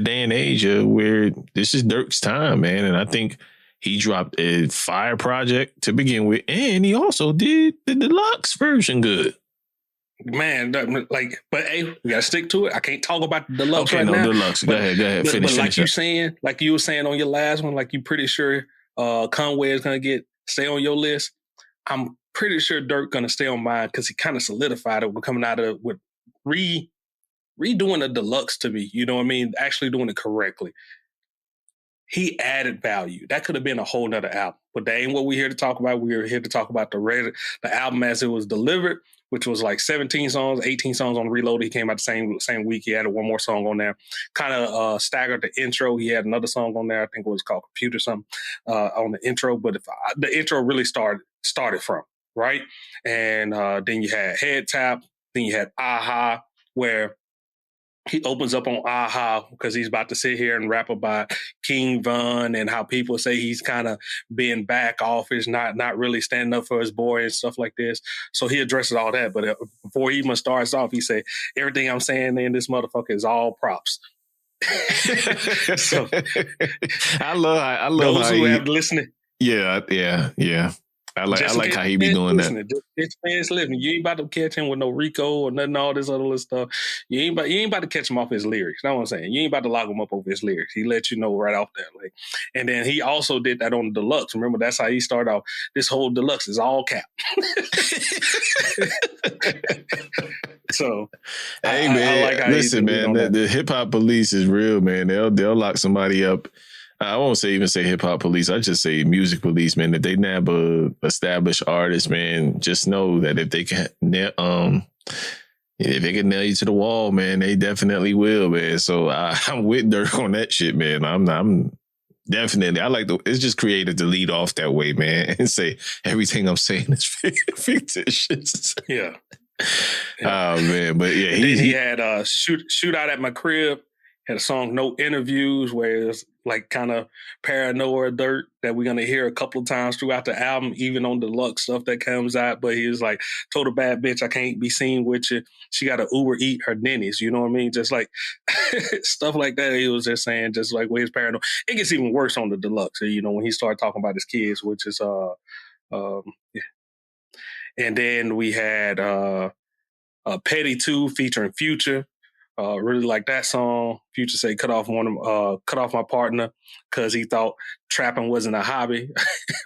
day and age where this is Dirk's time, man. And I think he dropped a fire project to begin with, and he also did the deluxe version good. Man, like, but hey, we gotta stick to it. I can't talk about the deluxe right now. Deluxe. But, go ahead. Finish like you were saying on your last one, like you pretty sure Conway is gonna stay on your list. I'm pretty sure Dirk gonna stay on mine because he kind of solidified it. We're coming out of with redoing a deluxe to me. You know what I mean? Actually doing it correctly. He added value. That could have been a whole nother album, but that ain't what we're here to talk about. We're here to talk about the album as it was delivered, which was like 17 songs, 18 songs on Reloaded. He came out the same week. He added one more song on there. Kind of staggered the intro. He had another song on there. I think it was called Computer something on the intro. But the intro really started from, right? And then you had Head Tap. Then you had Aha, where he opens up on Aha because he's about to sit here and rap about King Von and how people say he's kind of being back office, not really standing up for his boy and stuff like this. So he addresses all that. But before he even starts off, he said, everything I'm saying in this motherfucker is all props. So I love those who have listened. Yeah. I like how he be doing that. Just fans listening. You ain't about to catch him with no Rico or nothing, all this other little stuff. You ain't about to catch him off his lyrics. That's what I'm saying. You ain't about to lock him up over his lyrics. He let you know right off that. Like, and then he also did that on the deluxe. Remember, that's how he started off. This whole deluxe is all cap. So, hey man, I like how listen, man. The hip hop police is real, man. They'll lock somebody up. I won't even say hip hop police. I just say music police, man. If they nab a established artist, man, just know that if they can, if they can nail you to the wall, man, they definitely will, man. So I'm with Dirk on that shit, man. I'm definitely. I like it's just creative to lead off that way, man, and say everything I'm saying is fictitious. Yeah. Oh man, but yeah, he had shoot out at my crib. Had a song No Interviews where it's like kind of paranoia dirt that we're going to hear a couple of times throughout the album, even on the deluxe stuff that comes out. But he was like, told a bad bitch, I can't be seen with you. She got to Uber eat her Denny's. You know what I mean? Just like stuff like that. He was just saying, just like with his paranoia. It gets even worse on the deluxe, you know, when he started talking about his kids, which is, yeah. And then we had Petty 2 featuring Future. Really like that song. Future say cut off my partner because he thought trapping wasn't a hobby.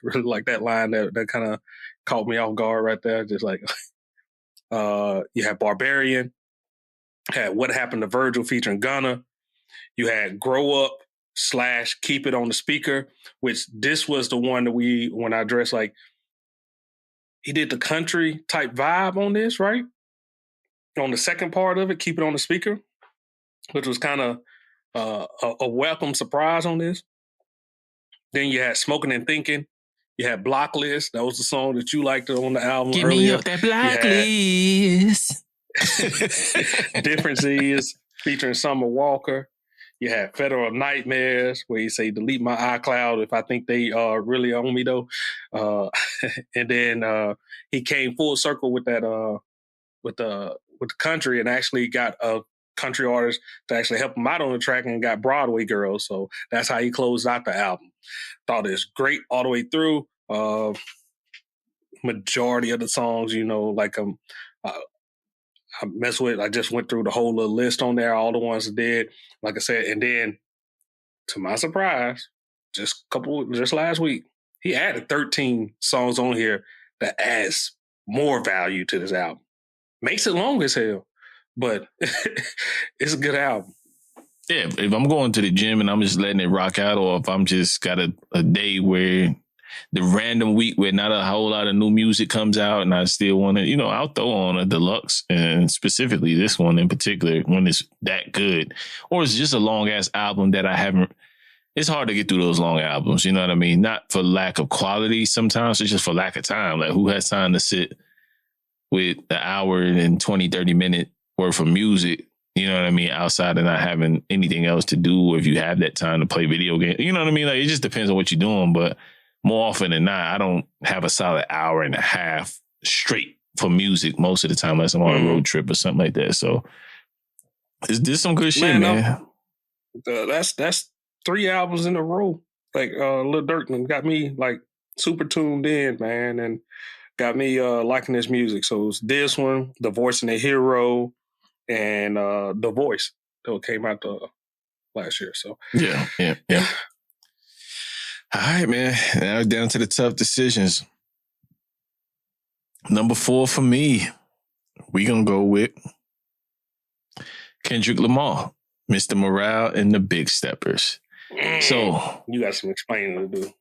Really like that line that kind of caught me off guard right there. Just like you had Barbarian, had What Happened to Virgil featuring Gunna. You had Grow Up / Keep It on the Speaker, which this was the one that when I addressed, like he did the country type vibe on this, right? On the second part of it, Keep It on the Speaker, which was kind of a welcome surprise on this. Then you had Smoking and Thinking. You had Block List. That was the song that you liked on the album Get earlier. Me up that block list. Differences featuring Summer Walker. You had Federal Nightmares, where you say delete my iCloud if I think they really own me though. And then he came full circle with that with the country and actually got a country artist to actually help him out on the track and got Broadway Girls. So that's how he closed out the album. Thought it was great all the way through. Majority of the songs, you know, like I mess with. I just went through the whole little list on there, all the ones that did. Like I said, and then to my surprise, just last week, he added 13 songs on here that adds more value to this album. Makes it long as hell, but it's a good album. Yeah, if I'm going to the gym and I'm just letting it rock out, or if I'm just got a day where the random week where not a whole lot of new music comes out and I still want to, you know, I'll throw on a deluxe, and specifically this one in particular when it's that good. Or it's just a long ass album that I haven't it's hard to get through those long albums. You know what I mean? Not for lack of quality. Sometimes it's just for lack of time. Like, who has time to sit with the hour and 20, 30 minute worth of music? You know what I mean? Outside of not having anything else to do, or if you have that time to play video games, you know what I mean? Like, it just depends on what you're doing. But more often than not, I don't have a solid hour and a half straight for music most of the time, unless I'm on a road trip or something like that. So this some good shit, man. That's 3 albums in a row. Like Lil Durk got me like super tuned in, man, and got me liking this music. So it's this one, The Voice and the Hero, and The Voice that came out last year. So yeah. All right, man. Now down to the tough decisions. Number 4 for me, we gonna go with Kendrick Lamar, Mr. Morale and the Big Steppers. So you got some explaining to do.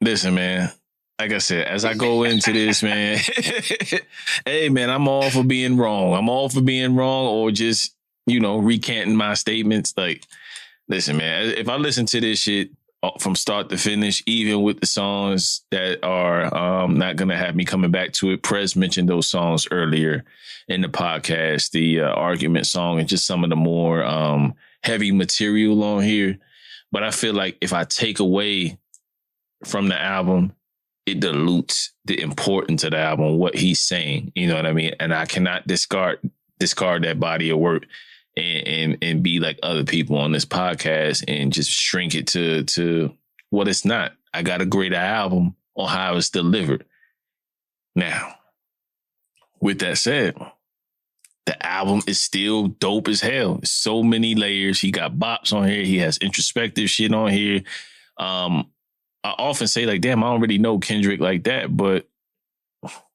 Listen, man. Like I said, as I go into this, man, hey, man, I'm all for being wrong. I'm all for being wrong, or just, recanting my statements. Like, listen, man, if I listen to this shit from start to finish, even with the songs that are not going to have me coming back to it. Prez mentioned those songs earlier in the podcast, the argument song and just some of the more heavy material on here. But I feel like if I take away from the album, it dilutes the importance of the album, what he's saying. You know what I mean? And I cannot discard that body of work and be like other people on this podcast and just shrink it to what it's not. I got a greater album on how it's delivered. Now, with that said, the album is still dope as hell. So many layers. He got bops on here. He has introspective shit on here. I often say, like, damn, I don't really know Kendrick like that, but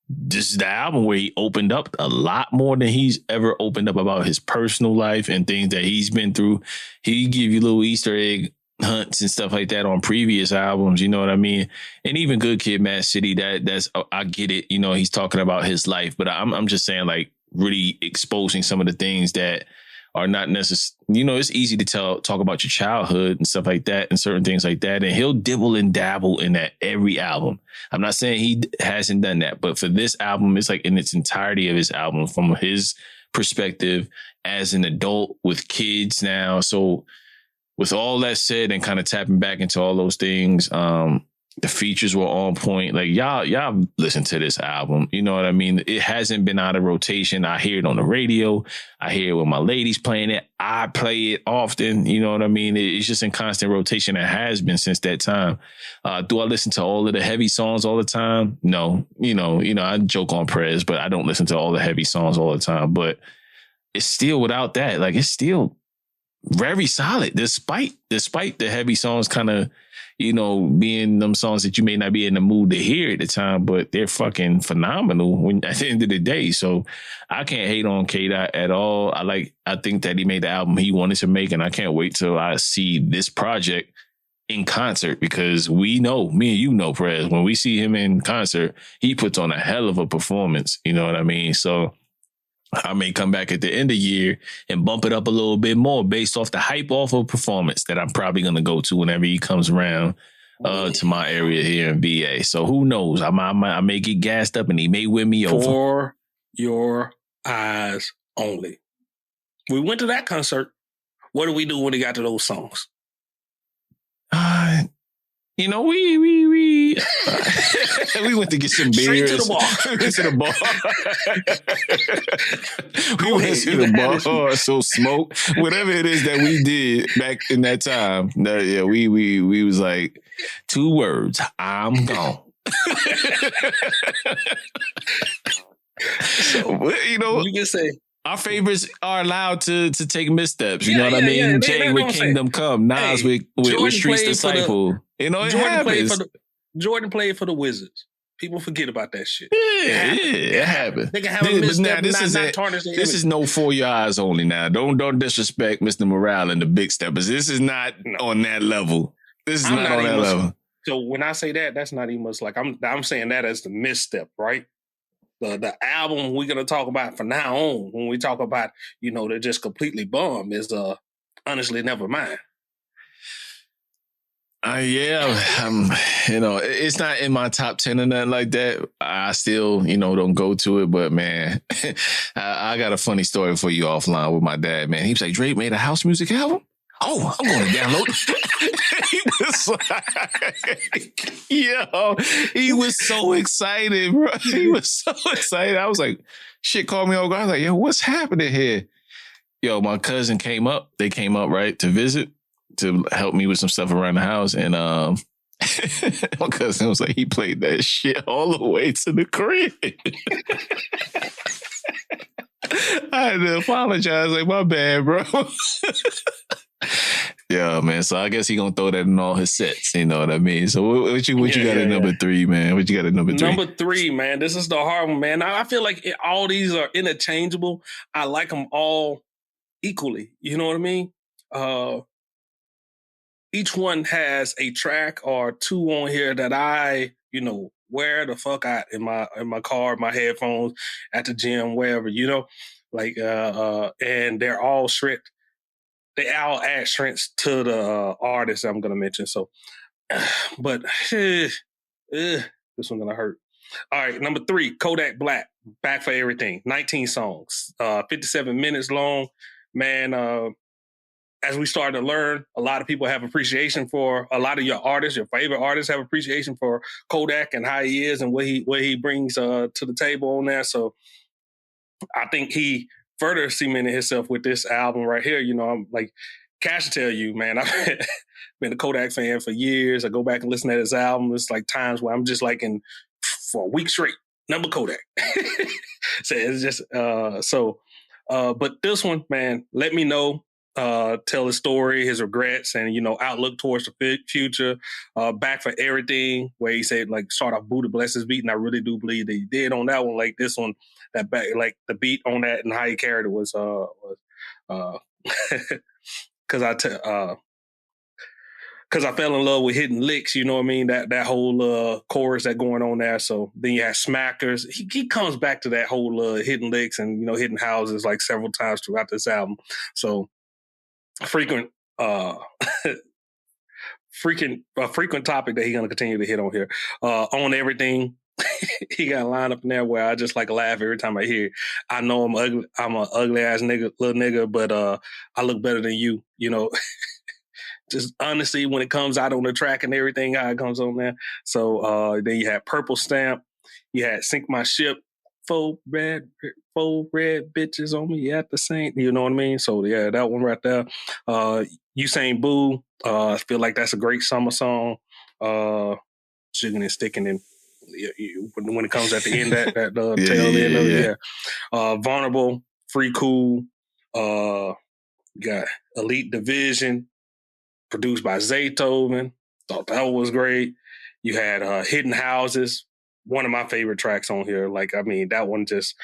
this is the album where he opened up a lot more than he's ever opened up about his personal life and things that he's been through. He give you little Easter egg hunts and stuff like that on previous albums, you know what I mean? And even Good Kid, Mad City, that's I get it, he's talking about his life, but I'm just saying, like, really exposing some of the things that are not necessary. It's easy to talk about your childhood and stuff like that and certain things like that. And he'll dibble and dabble in that every album. I'm not saying he hasn't done that, but for this album, it's like in its entirety of his album from his perspective as an adult with kids now. So with all that said and kind of tapping back into all those things, the features were on point. Like, y'all listen to this album. You know what I mean? It hasn't been out of rotation. I hear it on the radio. I hear it when my lady's playing it. I play it often. You know what I mean? It's just in constant rotation. It has been since that time. Do I listen to all of the heavy songs all the time? No. I joke on Prez, but I don't listen to all the heavy songs all the time. But it's still, without that, like, it's still very solid, despite the heavy songs kind of, being them songs that you may not be in the mood to hear at the time, but they're fucking phenomenal at the end of the day. So I can't hate on K-Dot at all. I think that he made the album he wanted to make, and I can't wait till I see this project in concert, because we know, me and you know, Prez, when we see him in concert, he puts on a hell of a performance. You know what I mean? So I may come back at the end of the year and bump it up a little bit more based off the hype off of performance that I'm probably going to go to whenever he comes around to my area here in VA. So who knows? I may get gassed up and he may win me over. For your eyes only. We went to that concert. What did we do when he got to those songs? We we went to get some beers. Straight to the bar. We went to the bar. We went to the bar. So smoke, whatever it is that we did back in that time. Yeah, we was like 2 words. I'm gone. So, you can say our favorites are allowed to take missteps. You know what I mean? Yeah. Jay with Kingdom Come, Nas with Streets Disciple. It happens. Jordan played for the Wizards. People forget about that shit. Yeah, it happens. They can have a misstep, not tarnish the image. This is no For Your Eyes Only now. Don't disrespect Mr. Morale and the Big Steppers. This is not on that level. This is not on that level. So when I say that, that's not even much like I'm saying that as the misstep, right? The album we're gonna talk about from now on, when we talk about, they're just completely bum, is honestly Nevermind. It's not in my top 10 or nothing like that. I still, don't go to it, but man, I got a funny story for you offline with my dad, man. He was like, Drake made a house music album? Oh, I'm going to download. He was like, he was so excited, bro. He was so excited. I was like, shit called me over. I was like, yo, what's happening here? Yo, my cousin came up. They came up, right, to visit, to help me with some stuff around the house. And my cousin was like, he played that shit all the way to the crib. I had to apologize. Like, my bad, bro. Yeah, man. So I guess he gonna throw that in all his sets. You know what I mean? So what you got at number 3, man? What you got at number 3? Number 3, man. This is the hard one, man. I feel like all these are interchangeable. I like them all equally. You know what I mean? Each one has a track or two on here that I, wear the fuck out in my car, my headphones, at the gym, wherever, like, and they're all strict. They all add strengths to the artist I'm going to mention. So, but this one's going to hurt. All right, number 3, Kodak Black, Back for Everything, 19 songs, 57 minutes long. Man, as we start to learn, a lot of people have appreciation for a lot of your artists. Your favorite artists have appreciation for Kodak and how he is and what he brings to the table on there. So I think he further cemented himself with this album right here. I'm like, Cash to tell you, man, I've been a Kodak fan for years. I go back and listen to his album. It's like times where I'm just like for a week straight, number Kodak. So it's just, but this one, man, Let Me Know, tell his story, his regrets, and, outlook towards the future. Back for Everything, where he said, like, start off Buddha bless his beat, and I really do believe that he did on that one. Like this one, that back, like the beat on that and how he carried it was because I fell in love with hitting licks, you know what I mean? That whole chorus that going on there. So then you have Smackers. He comes back to that whole hitting licks and, hitting houses like several times throughout this album. So frequent topic that he's going to continue to hit on here. On Everything. He got a line up in there where I just like laugh every time I hear it. I know I'm ugly. I'm an ugly ass little nigga, but I look better than you, just honestly, when it comes out on the track and everything, how it comes on there. So then you had Purple Stamp. You had Sink My Ship. 4 red bitches on me at the same. You know what I mean? So yeah, that one right there. Usain Boo. I feel like that's a great summer song. Sugar and Sticking in. When it comes at the end, that tail end of it, yeah. Vulnerable, Free Cool. Got Elite Division, produced by Zaytoven. Thought that was great. You had Hidden Houses, one of my favorite tracks on here. Like, I mean, that one just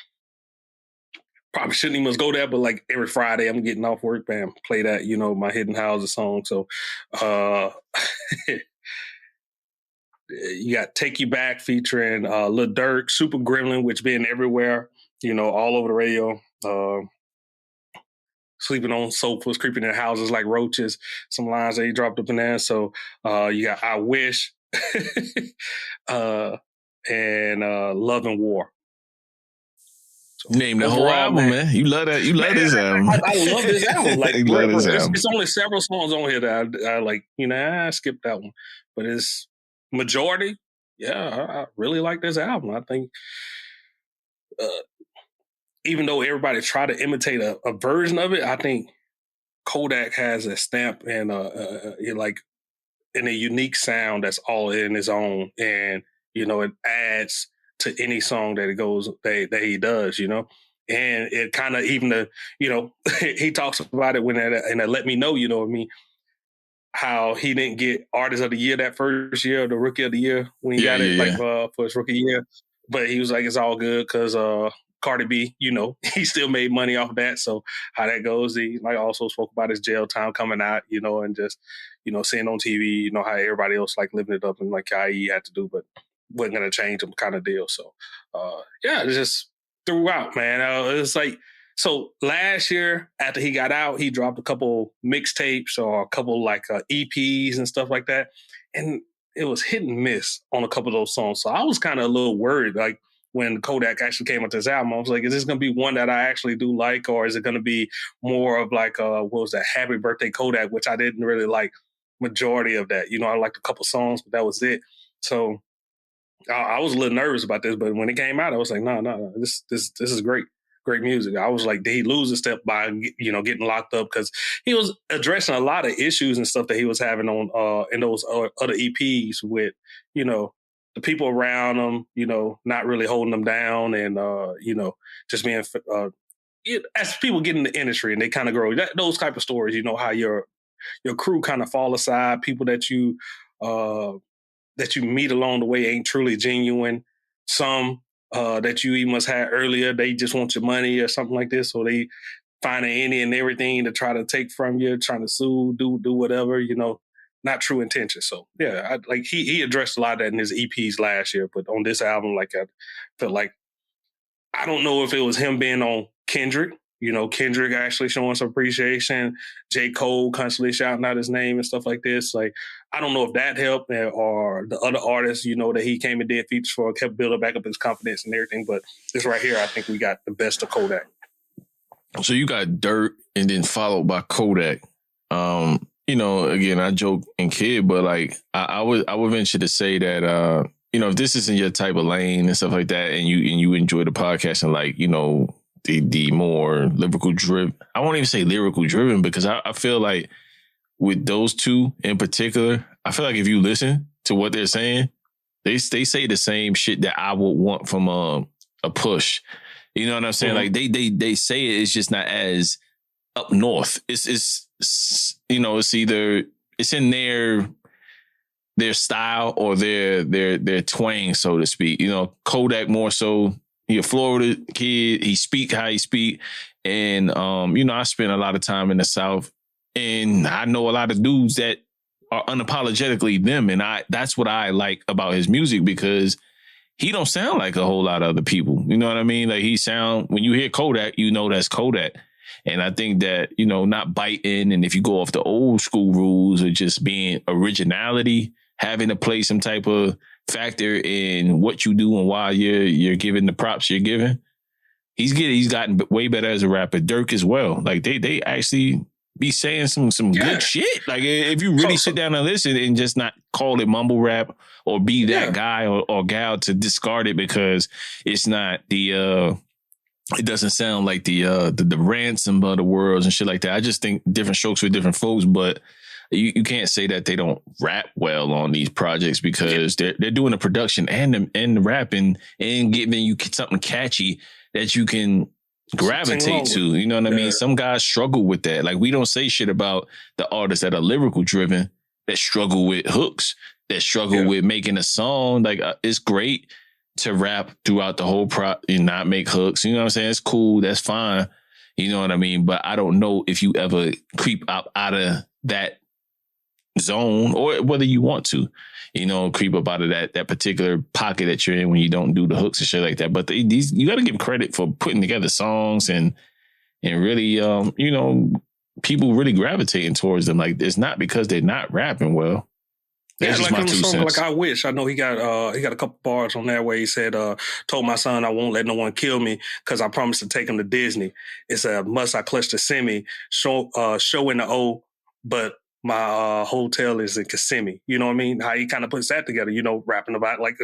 probably shouldn't even go there, but like every Friday I'm getting off work, bam, play that, my Hidden Houses song. So you got Take You Back featuring Lil Durk, Super Gremlin, which been everywhere, all over the radio. Sleeping on sofas, creeping in houses like roaches, some lines that he dropped up in there. So you got I Wish and Love and War. So, name the whole album, man. You love that. You love this album. I love this album. Like, it's only several songs on here that I like, I skipped that one. But it's majority, I really like this album. I think even though everybody tried to imitate a version of it, I think Kodak has a stamp and like in a unique sound that's all in his own, and it adds to any song that he does, and it kind of even he talks about it when and Let Me Know, you know what I mean, how he didn't get Artist of the Year that first year, the Rookie of the Year when he got it for his rookie year, but he was like, it's all good because Cardi B, he still made money off of that. So how that goes, he like also spoke about his jail time coming out, and just, seeing on TV, how everybody else like living it up and like how he had to do, but wasn't going to change him kind of deal. So, it's just throughout, man. It's like So last year, after he got out, he dropped a couple mixtapes or a couple like EPs and stuff like that, and it was hit and miss on a couple of those songs. So I was kind of a little worried, like when Kodak actually came with this album. I was like, is this going to be one that I actually do like, or is it going to be more of like what was that, Happy Birthday Kodak, which I didn't really like majority of that. I liked a couple songs, but that was it. So I was a little nervous about this, but when it came out, I was like, no, this is great music. I was like, did he lose a step by getting locked up? Because he was addressing a lot of issues and stuff that he was having on in those other EPs with the people around him, not really holding them down, and just being as people get in the industry and they kind of grow, those type of stories. How your crew kind of fall aside, people that you meet along the way ain't truly genuine. Some that you even must have earlier, they just want your money or something like this, so they find any and everything to try to take from you, trying to sue, do whatever, not true intention. So yeah, he addressed a lot of that in his EPs last year, but on this album, like I felt like, I don't know if it was him being on Kendrick. Kendrick actually showing some appreciation. J. Cole constantly shouting out his name and stuff like this. Like, I don't know if that helped, or the other artists, that he came and did features for, kept building back up his confidence and everything. But this right here, I think we got the best of Kodak. So you got Dirt and then followed by Kodak. Again, I joke and kid, but like I would venture to say that if this isn't your type of lane and stuff like that, and you enjoy the podcast and like, the more lyrical driven. I won't even say lyrical driven, because I feel like with those two in particular, I feel like if you listen to what they're saying, they say the same shit that I would want from a Push. You know what I'm saying? Mm-hmm. Like they say it, it's just not as up north. It's either it's in their style or their twang, so to speak. Kodak more so. He a Florida kid. He speak how he speak. And, I spent a lot of time in the South, and I know a lot of dudes that are unapologetically them. And that's what I like about his music, because he don't sound like a whole lot of other people. You know what I mean? Like, when you hear Kodak, that's Kodak. And I think that, not biting. And if you go off the old school rules of just being originality, having to play some type of factor in what you do and why you're giving the props you're giving, he's gotten way better as a rapper. Dirk as well. Like they actually be saying some good shit. Like, if you really sit down and listen and just not call it mumble rap or be that guy or gal to discard it because it's not it doesn't sound like the ransom of the worlds and shit like that. I just think different strokes for different folks, but you can't say that they don't rap well on these projects, because they're doing the production and the rapping and giving you something catchy that you can gravitate to. You know what I mean? Some guys struggle with that. Like, we don't say shit about the artists that are lyrical driven that struggle with hooks, that struggle with making a song. Like, it's great to rap throughout the whole and not make hooks. You know what I'm saying? It's cool. That's fine. You know what I mean? But I don't know if you ever creep up out of that zone, or whether you want to, creep up out of that particular pocket that you're in when you don't do the hooks and shit like that. But you got to give credit for putting together songs and really, people really gravitating towards them. Like, it's not because they're not rapping well. That's just my 2 cents. Like, I Wish. I know he got a couple bars on there where he said, told my son I won't let no one kill me because I promised to take him to Disney. It's a must. I clutch the semi, show in the O, but my hotel is in Kissimmee. You know what I mean? How he kind of puts that together, rapping about like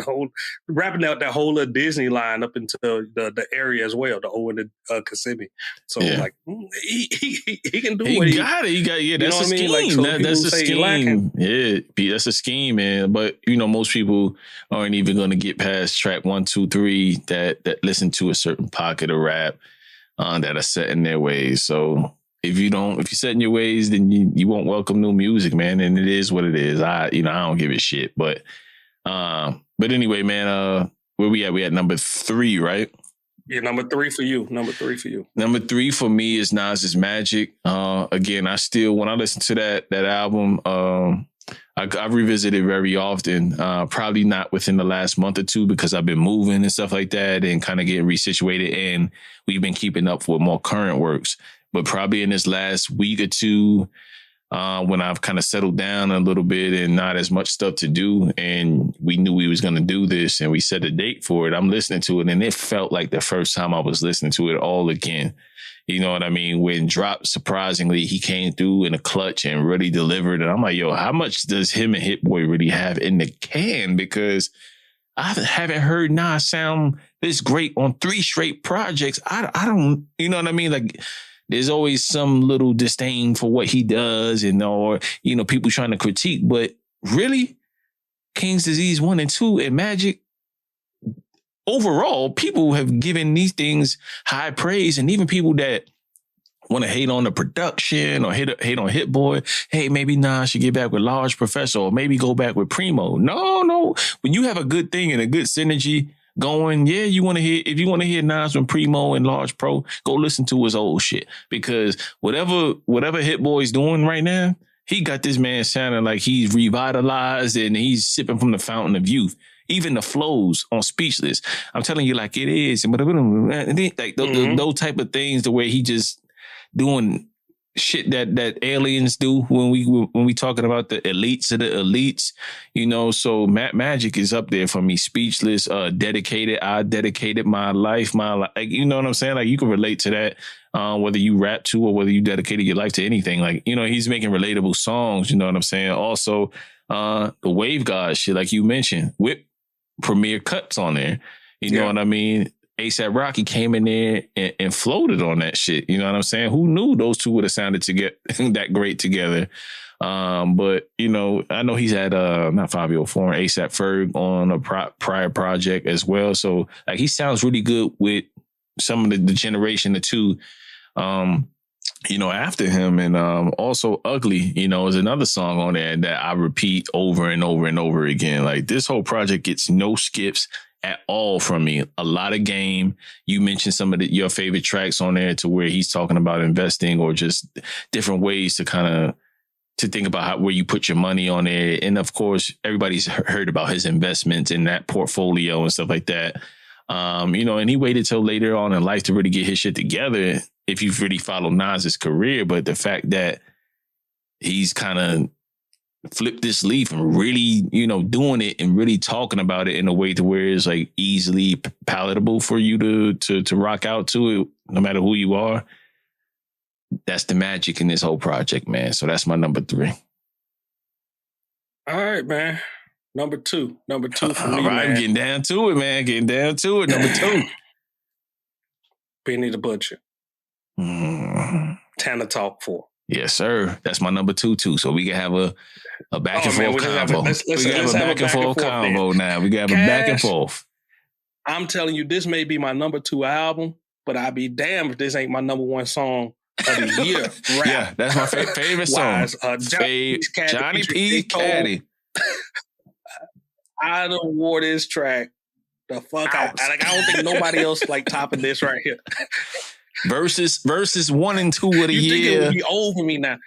rapping out that whole Disney line up into the area as well, the O and the Kissimmee. So like, he can do he got it. He got, that's a scheme. Like, so that's a scheme. Yeah, that's a scheme, man. But most people aren't even going to get past track 1, 2, 3 that listen to a certain pocket of rap that are set in their ways. So if you're set in your ways, then you won't welcome new music, man. And it is what it is. I don't give a shit. But anyway, man, where we at? We at number 3, right? Yeah, number 3 for you. Number 3 for me is Nas's Magic. Again, when I listen to that album, I revisit it very often. Probably not within the last month or two because I've been moving and stuff like that and kind of getting resituated. And we've been keeping up with more current works. But probably in this last week or two, when I've kind of settled down a little bit and not as much stuff to do, and we knew we was going to do this and we set a date for it, I'm listening to it and it felt like the first time I was listening to it all again. You know what I mean? When Drop, surprisingly, he came through in a clutch and really delivered. And I'm like, yo, how much does him and Hit Boy really have in the can? Because I haven't heard Nas sound this great on 3 straight projects. I don't, you know what I mean? Like, there's always some little disdain for what he does and, or, you know, people trying to critique. But really, King's Disease 1 and 2 and Magic, overall, people have given these things high praise, and even people that want to hate on the production or hate on Hit Boy, hey, maybe Nas should get back with Large Professor or maybe go back with Primo. No. When you have a good thing and a good synergy going, yeah, if you want to hear Nas from Primo and Large Pro, go listen to his old shit. Because whatever Hit Boy's doing right now, he got this man sounding like he's revitalized and he's sipping from the fountain of youth. Even the flows on Speechless, I'm telling you, like it is, like those type of things, the way he just doing shit that aliens do when we talking about the elites of the elites, you know. So Magic is up there for me. Speechless, dedicated. I dedicated my life, like, you know what I'm saying? Like you can relate to that, whether you rap to or whether you dedicated your life to anything. Like, you know, he's making relatable songs. You know what I'm saying? Also, the Wave God shit, like you mentioned, Whip Premier cuts on there. You know what I mean? ASAP Rocky came in there and floated on that shit. You know what I'm saying? Who knew those two would have sounded to get that great together? But, you know, I know he's had not Fabio Foreign, ASAP Ferg on a prior project as well. So like he sounds really good with some of the generation or two, you know, after him. And also Ugly, you know, is another song on there that I repeat over and over and over again. Like this whole project gets no skips at all from me. A lot of game. You mentioned some of your favorite tracks on there to where he's talking about investing or just different ways to kind of to think about where you put your money on it. And of course, everybody's heard about his investments in that portfolio and stuff like that. You know, and he waited till later on in life to really get his shit together. If you've really followed Nas's career, but the fact that he's kind of flip this leaf and really, you know, doing it and really talking about it in a way to where it's like easily palatable for you to rock out to it, no matter who you are. That's the magic in this whole project, man. So that's my number 3. All right, man. Number two for me, all right, man. Getting down to it, man. Getting down to it. Number 2. Benny the Butcher. Tana Talk 4. Yes, sir. That's my number 2 too. So we can have a back and forth combo. We can have a back and forth combo now. We can have a back and forth. I'm telling you, this may be my number 2 album, but I'll be damned if this ain't my number 1 song of the year. Rap. Yeah, that's my favorite song. Johnny P. Caddy. I done wore this track the fuck out. Like, I don't think nobody else like topping this right here. Versus 1 and 2 of the year. You think it would be old for me now?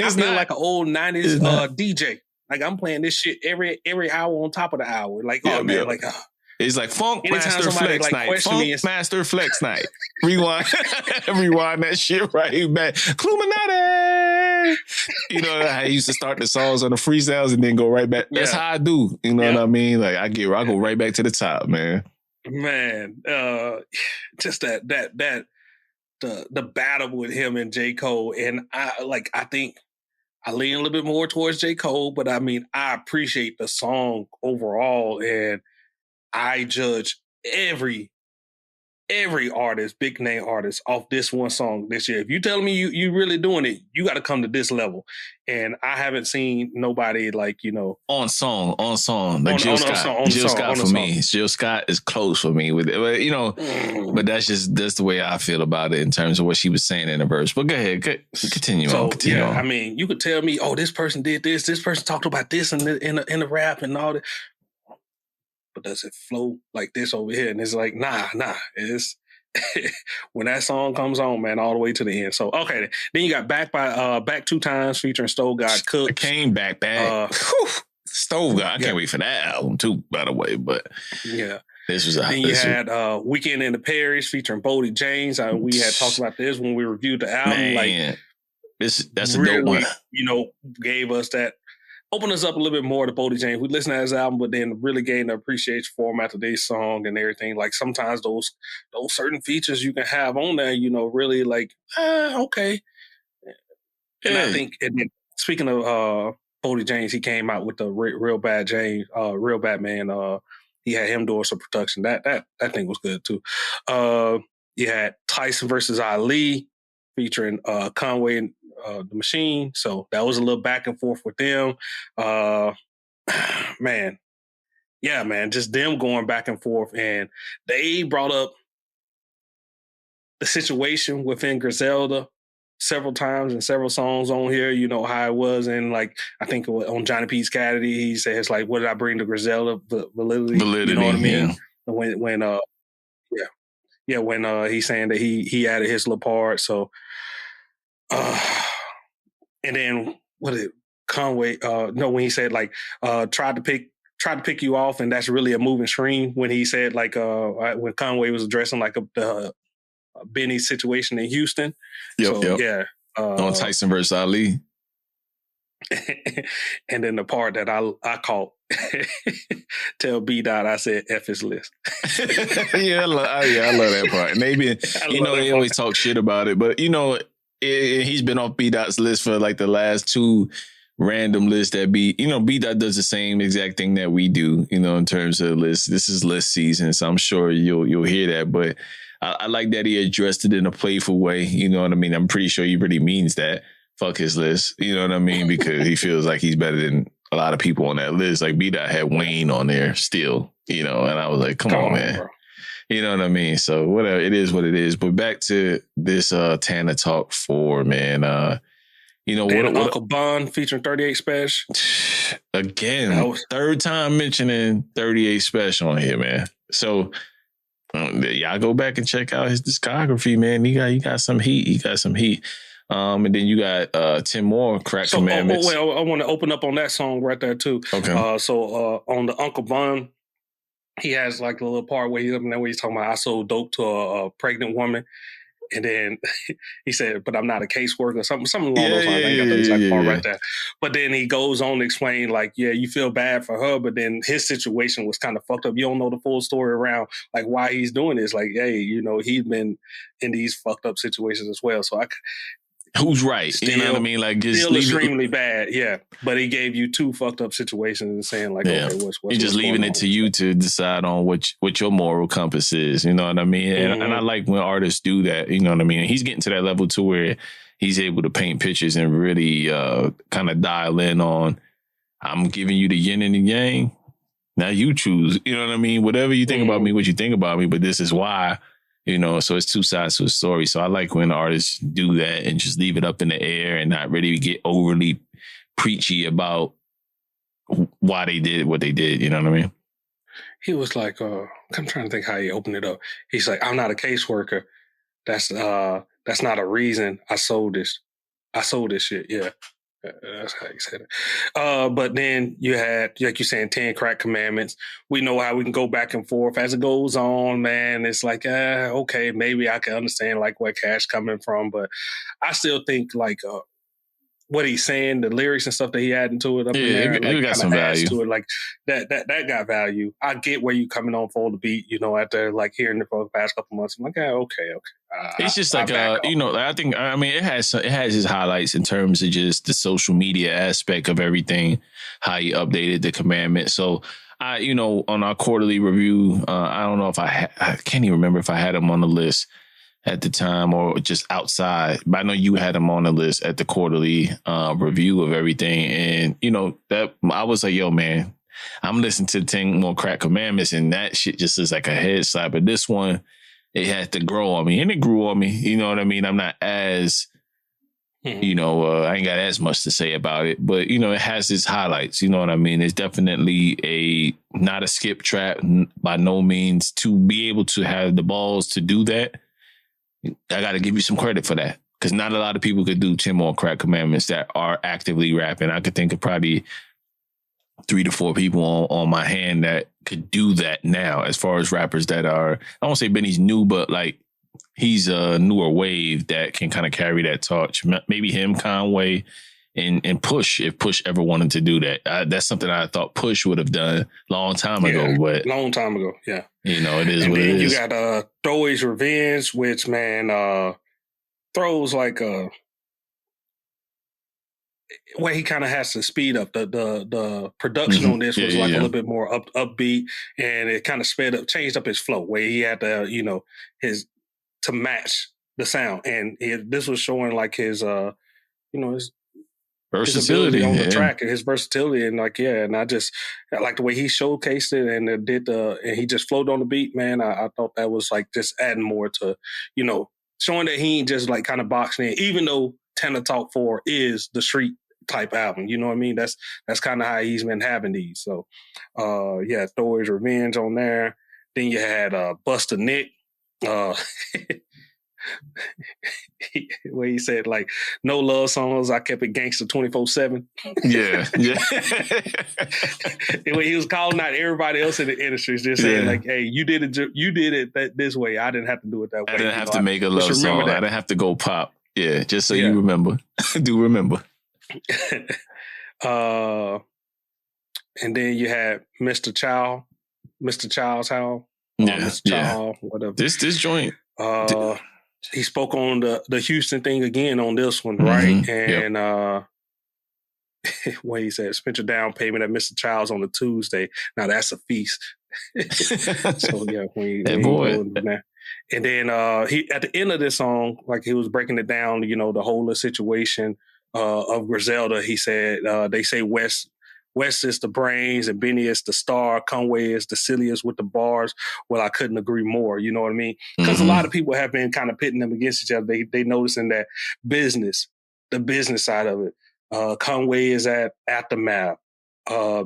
I feel like an old 90s DJ. Like I'm playing this shit every hour on top of the hour. Like, oh man, like it's like Funk Master Flex Night. Funk Master Flex Night. Rewind that shit right back. Cluminati. You know how I used to start the songs on the freestyles and then go right back. That's how I do. You know what I mean? Like I go right back to the top, man. Man, just that the battle with him and J. Cole, and I think I lean a little bit more towards J. Cole, but I mean I appreciate the song overall, and I judge every artist, big name artist, off this one song this year. If you tell me you really doing it, you got to come to this level. And I haven't seen nobody like, you know, on song, like Jill Scott for me. Jill Scott is close for me with it, but, you know, but that's the way I feel about it in terms of what she was saying in the verse. But go ahead, continue on. I mean, you could tell me, oh, this person did this person talked about this in the rap and all that. But does it flow like this over here? And it's like, nah. when that song comes on, man, all the way to the end. So okay, then you got Back 2 Times featuring Stove God Cooks. I came back. Stove God. I can't wait for that album too, by the way. But yeah, this was then you had Weekend in the Paris featuring Bodie James. We had talked about this when we reviewed the album. Man, that's really, a dope one. You know, gave us that. Open us up a little bit more to Bodie James. We listened to his album, but then really gained the appreciation for him after this song and everything. Like sometimes those certain features you can have on there, you know, really like, okay. And I think, and then, speaking of Bodie James, he came out with the Real Bad Man. He had him doing some production. That thing was good too. You had Tyson versus Ali featuring Conway and the Machine. So that was a little back and forth with them. Man, just them going back and forth. And they brought up the situation within Griselda several times in several songs on here. You know how it was, and like I think on Johnny P's Caddy, he says like, "What did I bring to Griselda? Validity." You know what I mean? Yeah. When he's saying that he added his little part. So, and then Conway? When he said like, tried to pick you off, and that's really a moving screen. When he said like, when Conway was addressing like the Benny situation in Houston. Yeah. On Tyson versus Ali. And then the part that I caught, tell B Dot I said F his list. I love that part. Maybe they always talk shit about it, but he's been off B Dot's list for like the last 2 random lists that B Dot does the same exact thing that we do, in terms of lists. This is list season, so I'm sure you'll hear that, but I like that he addressed it in a playful way. You know what I mean? I'm pretty sure he really means that. Fuck his list. You know what I mean? Because he feels like he's better than a lot of people on that list. Like B-Dot had Wayne on there still, and I was like, come on, man. Bro. You know what I mean? So whatever, it is what it is. But back to this Tana Talk 4, man. What Uncle Bun featuring 38 Special. Again, third time mentioning 38 Special on here, man. So y'all go back and check out his discography, man. He got some heat. And then you got 10 more Crack Commandments. I want to open up on that song right there too. Okay. On the Uncle Bun, he has like a little part where he's talking about I sold dope to a pregnant woman. And then he said, but I'm not a caseworker, something along those lines. I got the exact part right there. But then he goes on to explain, like, yeah, you feel bad for her, but then his situation was kind of fucked up. You don't know the full story around, like, why he's doing this. Like, hey, he's been in these fucked up situations as well. So who's right? Still, you know what I mean? Like, just still extremely bad, yeah. But he gave you 2 fucked up situations and saying like, okay, what's you're just leaving it to you to decide on what your moral compass is. You know what I mean? And I like when artists do that. You know what I mean? And he's getting to that level to where he's able to paint pictures and really kind of dial in on. I'm giving you the yin and the yang. Now you choose. You know what I mean? Whatever you think about me, what you think about me, but this is why. So it's 2 sides to a story. So I like when artists do that and just leave it up in the air and not really get overly preachy about why they did what they did. You know what I mean? He was like, I'm trying to think how he opened it up. He's like, I'm not a caseworker. That's not a reason I sold this shit. Yeah. That's how you said it. But then you had, like you're saying, 10 Crack Commandments. We know how we can go back and forth as it goes on, man. It's like, okay, maybe I can understand like where Cash coming from, but I still think like what he's saying, the lyrics and stuff that he added into it up in there, it got some value to it. Like that got value. I get where you coming on for the beat, after like hearing it for the past couple months. I'm like, okay. It's just like I think it has his highlights in terms of just the social media aspect of everything, how he updated the commandment. So on our quarterly review, I don't know if I can't even remember if I had him on the list at the time or just outside, but I know you had him on the list at the quarterly review of everything. And that I was like, yo, man, I'm listening to 10 more Crack Commandments and that shit just is like a head slap. But this one, it had to grow on me, and it grew on me. You know what I mean? I'm not as I ain't got as much to say about it, but it has its highlights. You know what I mean? It's definitely not a skip track by no means. To be able to have the balls to do that, I got to give you some credit for that, because not a lot of people could do 10 more crack commandments that are actively rapping. I could think of probably 3 to 4 people on my hand that could do that now, as far as rappers that are, I won't say Benny's new, but like he's a newer wave that can kind of carry that torch. Maybe him, Conway, and Push, if Push ever wanted to do that. That's something I thought Push would have done long time ago. But long time ago, yeah. It is and what it is. And then you got Throwaway's Revenge, which, man, throws like where he kind of has to speed up. The production on this was a little bit more upbeat, and it kind of sped up, changed up his flow, where he had to, to match the sound. And this was showing like his versatility on the track and his versatility, and and I just like the way he showcased it and and he just flowed on the beat, man. I thought that was like just adding more to, showing that he ain't just like kind of boxing in, even though Tana Talk 4 is the street type album. You know what I mean? That's kind of how he's been having these. So Throwaway's Revenge on there. Then you had Busta Nick. Where he said like no love songs, I kept it gangster 24/7. Yeah. When he was calling out everybody else in the industry, just saying like, hey, you did it this way, I didn't have to do it that way. I didn't have to make a love song. I didn't have to go pop. Yeah, just so you remember. Do remember. And then you had Mr. Child's House. Mr. Child, whatever. This joint. He spoke on the Houston thing again on this one, right? And when he said, spent your down payment at Mr. Child's on a Tuesday. Now that's a feast. So when and then he at the end of this song, like he was breaking it down, the whole situation of Griselda. He said, they say West is the brains and Benny is the star. Conway is the silliest with the bars. Well, I couldn't agree more. You know what I mean? Because a lot of people have been kind of pitting them against each other. They noticing that the business side of it. Conway is at Aftermath.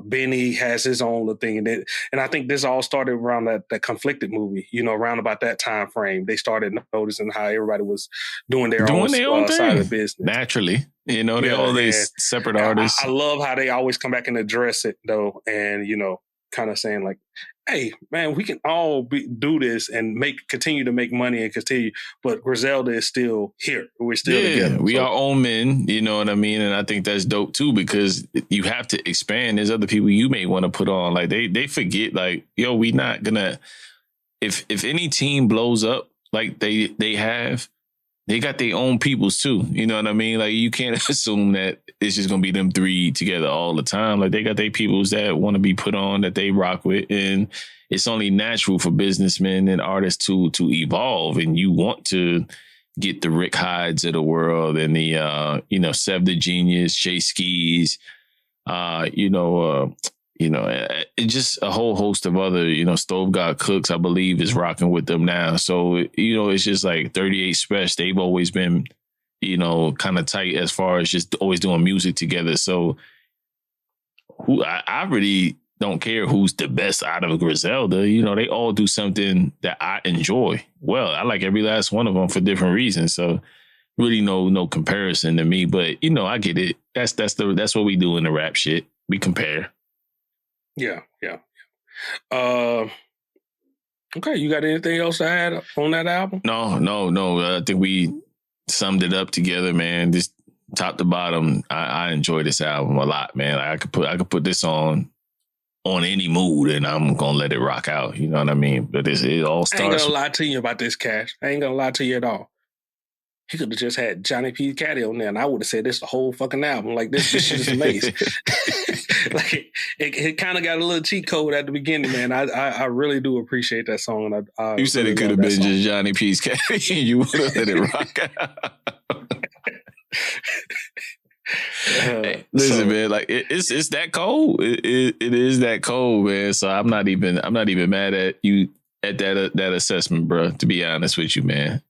Benny has his own little thing. And I think this all started around that Conflicted movie, around about that time frame. They started noticing how everybody was doing their own side of the business. Naturally. They all these separate artists. I love how they always come back and address it, though, and, kind of saying like, hey, man, we can all do this and continue to make money and continue. But Griselda is still here. We're still together. We are own men, you know what I mean? And I think that's dope, too, because you have to expand. There's other people you may want to put on. Like, they forget, like, we not going to... If any team blows up like they have, they got their own peoples too. You know what I mean? Like, you can't assume that it's just going to be them three together all the time. Like, they got their peoples that want to be put on, that they rock with. And it's only natural for businessmen and artists to evolve. And you want to get the Rick Hydes of the world and the, Sev the Genius, Jay Skis, just a whole host of other, Stove God Cooks, I believe, is rocking with them now. So, it's just like 38 Special. They've always been, kind of tight as far as just always doing music together. So I really don't care who's the best out of Griselda. They all do something that I enjoy. Well, I like every last one of them for different reasons. So really no comparison to me. But, I get it. That's what we do in the rap shit. We compare. Yeah. Okay, you got anything else to add on that album? No. I think we summed it up together, man. Just top to bottom, I enjoy this album a lot, man. I could put this on any mood, and I'm gonna let it rock out. You know what I mean? But it all starts. I ain't gonna lie to you about this, Cash. I ain't gonna lie to you at all. He could have just had Johnny P. Caddy on there, and I would have said this the whole fucking album. Like, this shit is amazing. Like, it kind of got a little cheat code at the beginning, man. I really do appreciate that song. And you said it could have been just Johnny P.'s Caddy, and you would have let it rock out. Hey, listen, man. Like, it's that cold. It is that cold, man. So I'm not even mad at you at that assessment, bro. To be honest with you, man.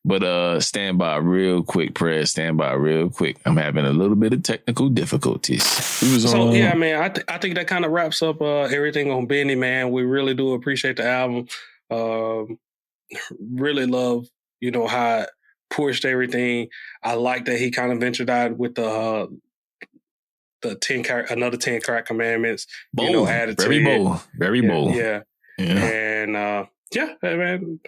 But stand by real quick, Prez. Stand by real quick. I'm having a little bit of technical difficulties. Yeah, man, I think that kind of wraps up everything on Benny, man. We really do appreciate the album. Really love, how it pushed everything. I like that he kind of ventured out with the 10 commandments, bold, added very to bold, it. very bold. Yeah. And man,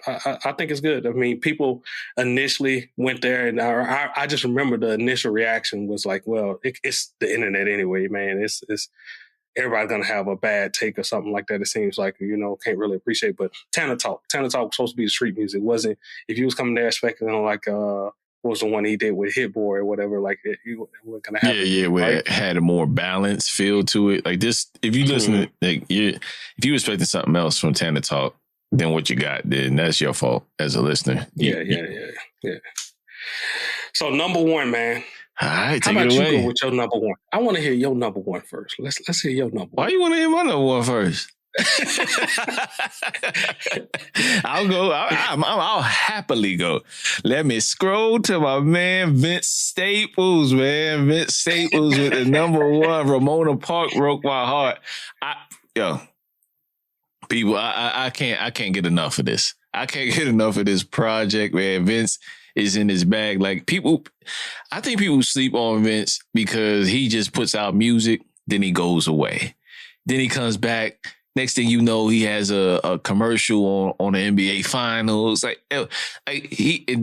I think it's good. I mean, people initially went there, and I just remember the initial reaction was like, well, it's the internet anyway, man. It's everybody's gonna have a bad take or something like that. It seems like, can't really appreciate. But Tana Talk was supposed to be the street music. It wasn't, if you was coming there expecting like what was the one he did with Hit Boy or whatever, like it wasn't gonna happen. Yeah, where it had a more balanced feel to it. Like this, if you listen to if you expecting something else from Tana Talk than what you got, then that's your fault as a listener. Yeah. So number one, man. All right, how about you go with your number one? I want to hear your number one first. Let's hear your number one. Why you want to hear my number one first? I'll go. I'll happily go. Let me scroll to my man Vince Staples, man. Vince Staples with the number one. Ramona Park broke my heart. People, I can't get enough of this. I can't get enough of this project, man. Vince is in his bag. Like I think people sleep on Vince because he just puts out music, then he goes away. Then he comes back. Next thing you know, he has a commercial on the NBA Finals. And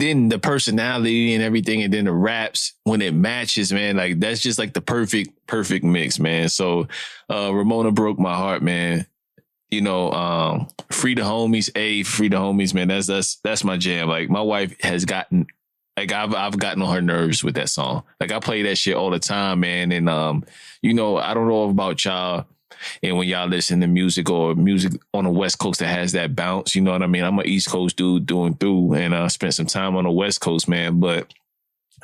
then the personality and everything, and then the raps when it matches, man. Like that's just like the perfect mix, man. So Ramona broke my heart, man. Free the homies, man. That's my jam. Like my wife has gotten, like I've gotten on her nerves with that song. Like I play that shit all the time, man. And I don't know about y'all. And when y'all listen to music or music on the West Coast that has that bounce, you know what I mean? I'm an East Coast dude doing through, and I spent some time on the West Coast, man. But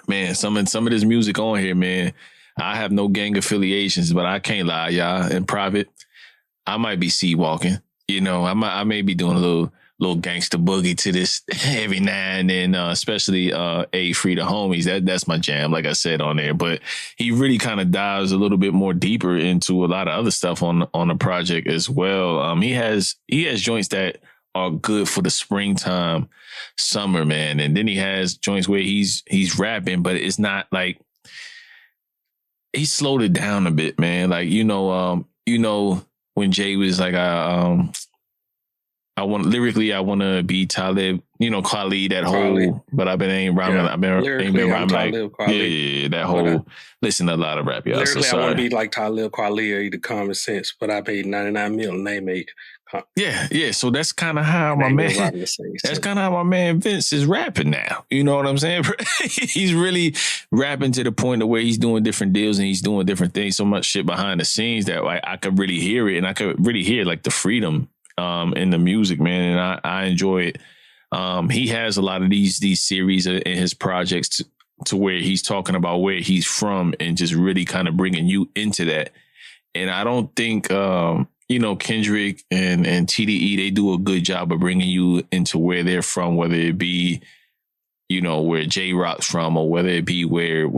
man, some of this music on here, man, I have no gang affiliations, but I can't lie, y'all. In private, I might be sea walking. I may be doing a little gangster boogie to this every now and then, especially Free the Homies. That's my jam, like I said on there. But he really kind of dives a little bit more deeper into a lot of other stuff on the project as well. He has joints that are good for the springtime, summer, man. And then he has joints where he's rapping, but it's not like he slowed it down a bit, man. Like when Jay was like, I want to be Talib, Khalid, that whole, but I've been rhyming. Yeah. I've been rhyming like, yeah, that whole, listen to a lot of rap, y'all. Lyrically, so I want to be like Talib Kweli or either Common Sense, but I paid 99 mil and they made. Yeah. So that's kind of how my man, Vince is rapping now. You know what I'm saying? He's really rapping to the point of where he's doing different deals and he's doing different things. So much shit behind the scenes that like I could really hear it, and I could really hear like the freedom in the music, man, and I enjoy it. He has a lot of these series in his projects to where he's talking about where he's from and just really kind of bringing you into that. And I don't think Kendrick and TDE, they do a good job of bringing you into where they're from, whether it be where J Rock's from or whether it be where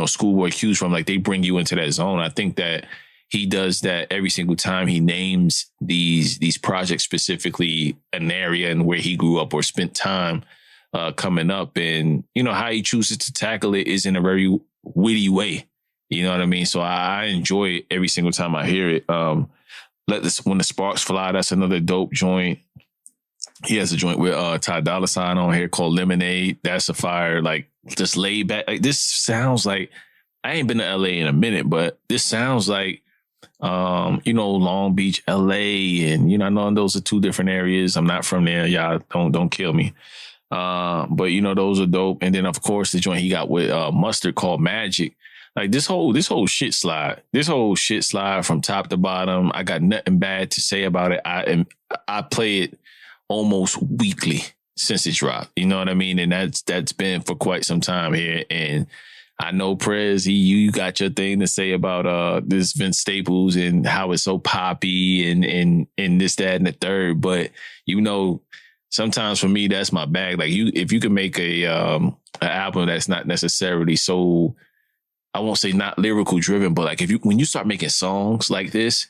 Schoolboy Q's from. Like they bring you into that zone. I think that he does that every single time he names these projects, specifically an area and where he grew up or spent time coming up. And, how he chooses to tackle it is in a very witty way. You know what I mean? So I enjoy it every single time I hear it. When the Sparks Fly, that's another dope joint. He has a joint with Ty Dolla $ign on here called Lemonade. That's a fire, like just laid back. Like this sounds like, I ain't been to LA in a minute, but this sounds like, Long Beach, LA, and I know those are two different areas. I'm not from there, y'all. Don't kill me. But those are dope. And then of course the joint he got with Mustard called Magic. Like this whole shit slide from top to bottom. I got nothing bad to say about it. I play it almost weekly since it dropped. You know what I mean? And that's been for quite some time here. And I know, Prez, you got your thing to say about this Vince Staples and how it's so poppy and this, that, and the third. But, sometimes for me, that's my bag. Like if you can make an album that's not necessarily so, I won't say not lyrical driven, but like when you start making songs like this,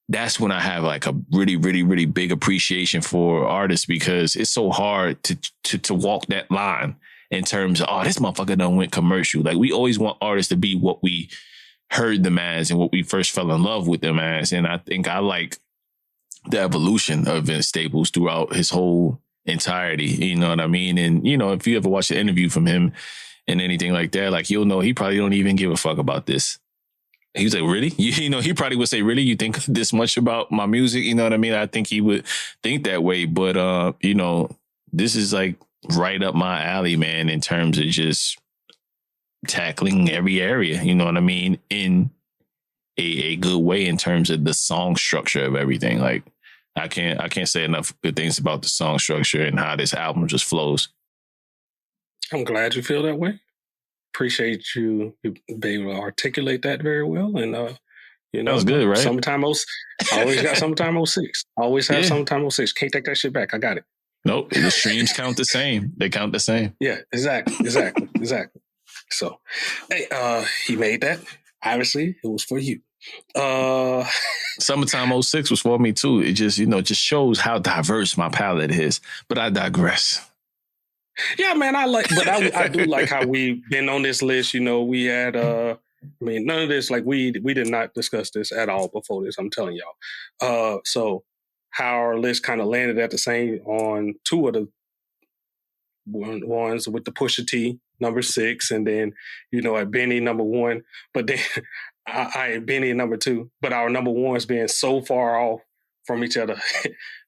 that's when I have like a really, really, really big appreciation for artists, because it's so hard to walk that line in terms of, oh, this motherfucker done went commercial. Like, we always want artists to be what we heard them as and what we first fell in love with them as. And I think I like the evolution of Vince Staples throughout his whole entirety. You know what I mean? And, you know, if you ever watch an interview from him and anything like that, like, you'll know he probably don't even give a fuck about this. He was like, really? You know, he probably would say, really? You think this much about my music? You know what I mean? I think he would think that way. But, you know, this is like right up my alley, man, in terms of just tackling every area, you know what I mean? In a good way, in terms of the song structure of everything. Like, I can't say enough good things about the song structure and how this album just flows. I'm glad you feel that way. Appreciate you being able to articulate that very well. And, you know, that was good, right? Summertime I always got Summertime 06. Always have Summertime 06. Can't take that shit back. I got it. Nope. The streams count the same. They count the same. Yeah, exactly. So, hey, he made that. Obviously, it was for you. Summertime 06 was for me too. It just, you know, just shows how diverse my palette is. But I digress. Yeah, man, I do like how we've been on this list. You know, we had, I mean, none of this, like, we did not discuss this at all before this, I'm telling y'all. So how our list kind of landed at the same on two of the ones with the Pusha T, number 6, and then, you know, at Benny, number 1. But then I had Benny at number 2, but our number 1s being so far off from each other.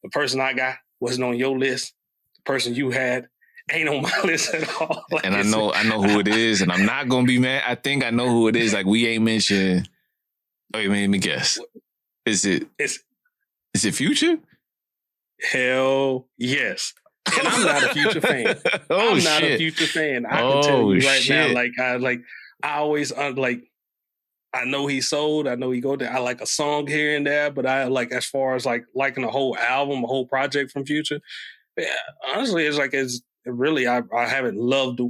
The person I got wasn't on your list. The person you had ain't on my list at all. Like, and I know who it is, and I'm not gonna be mad. I think I know who it is. Like, we ain't mentioned. Oh, let me guess. Is it Future? Hell yes. And I'm not a Future fan. I'm not a Future fan. I can tell you right now. Like I always like. I know he sold. I know he go there. I like a song here and there, but I like, as far as like liking a whole album, a whole project from Future. Yeah, honestly, it's really, I haven't loved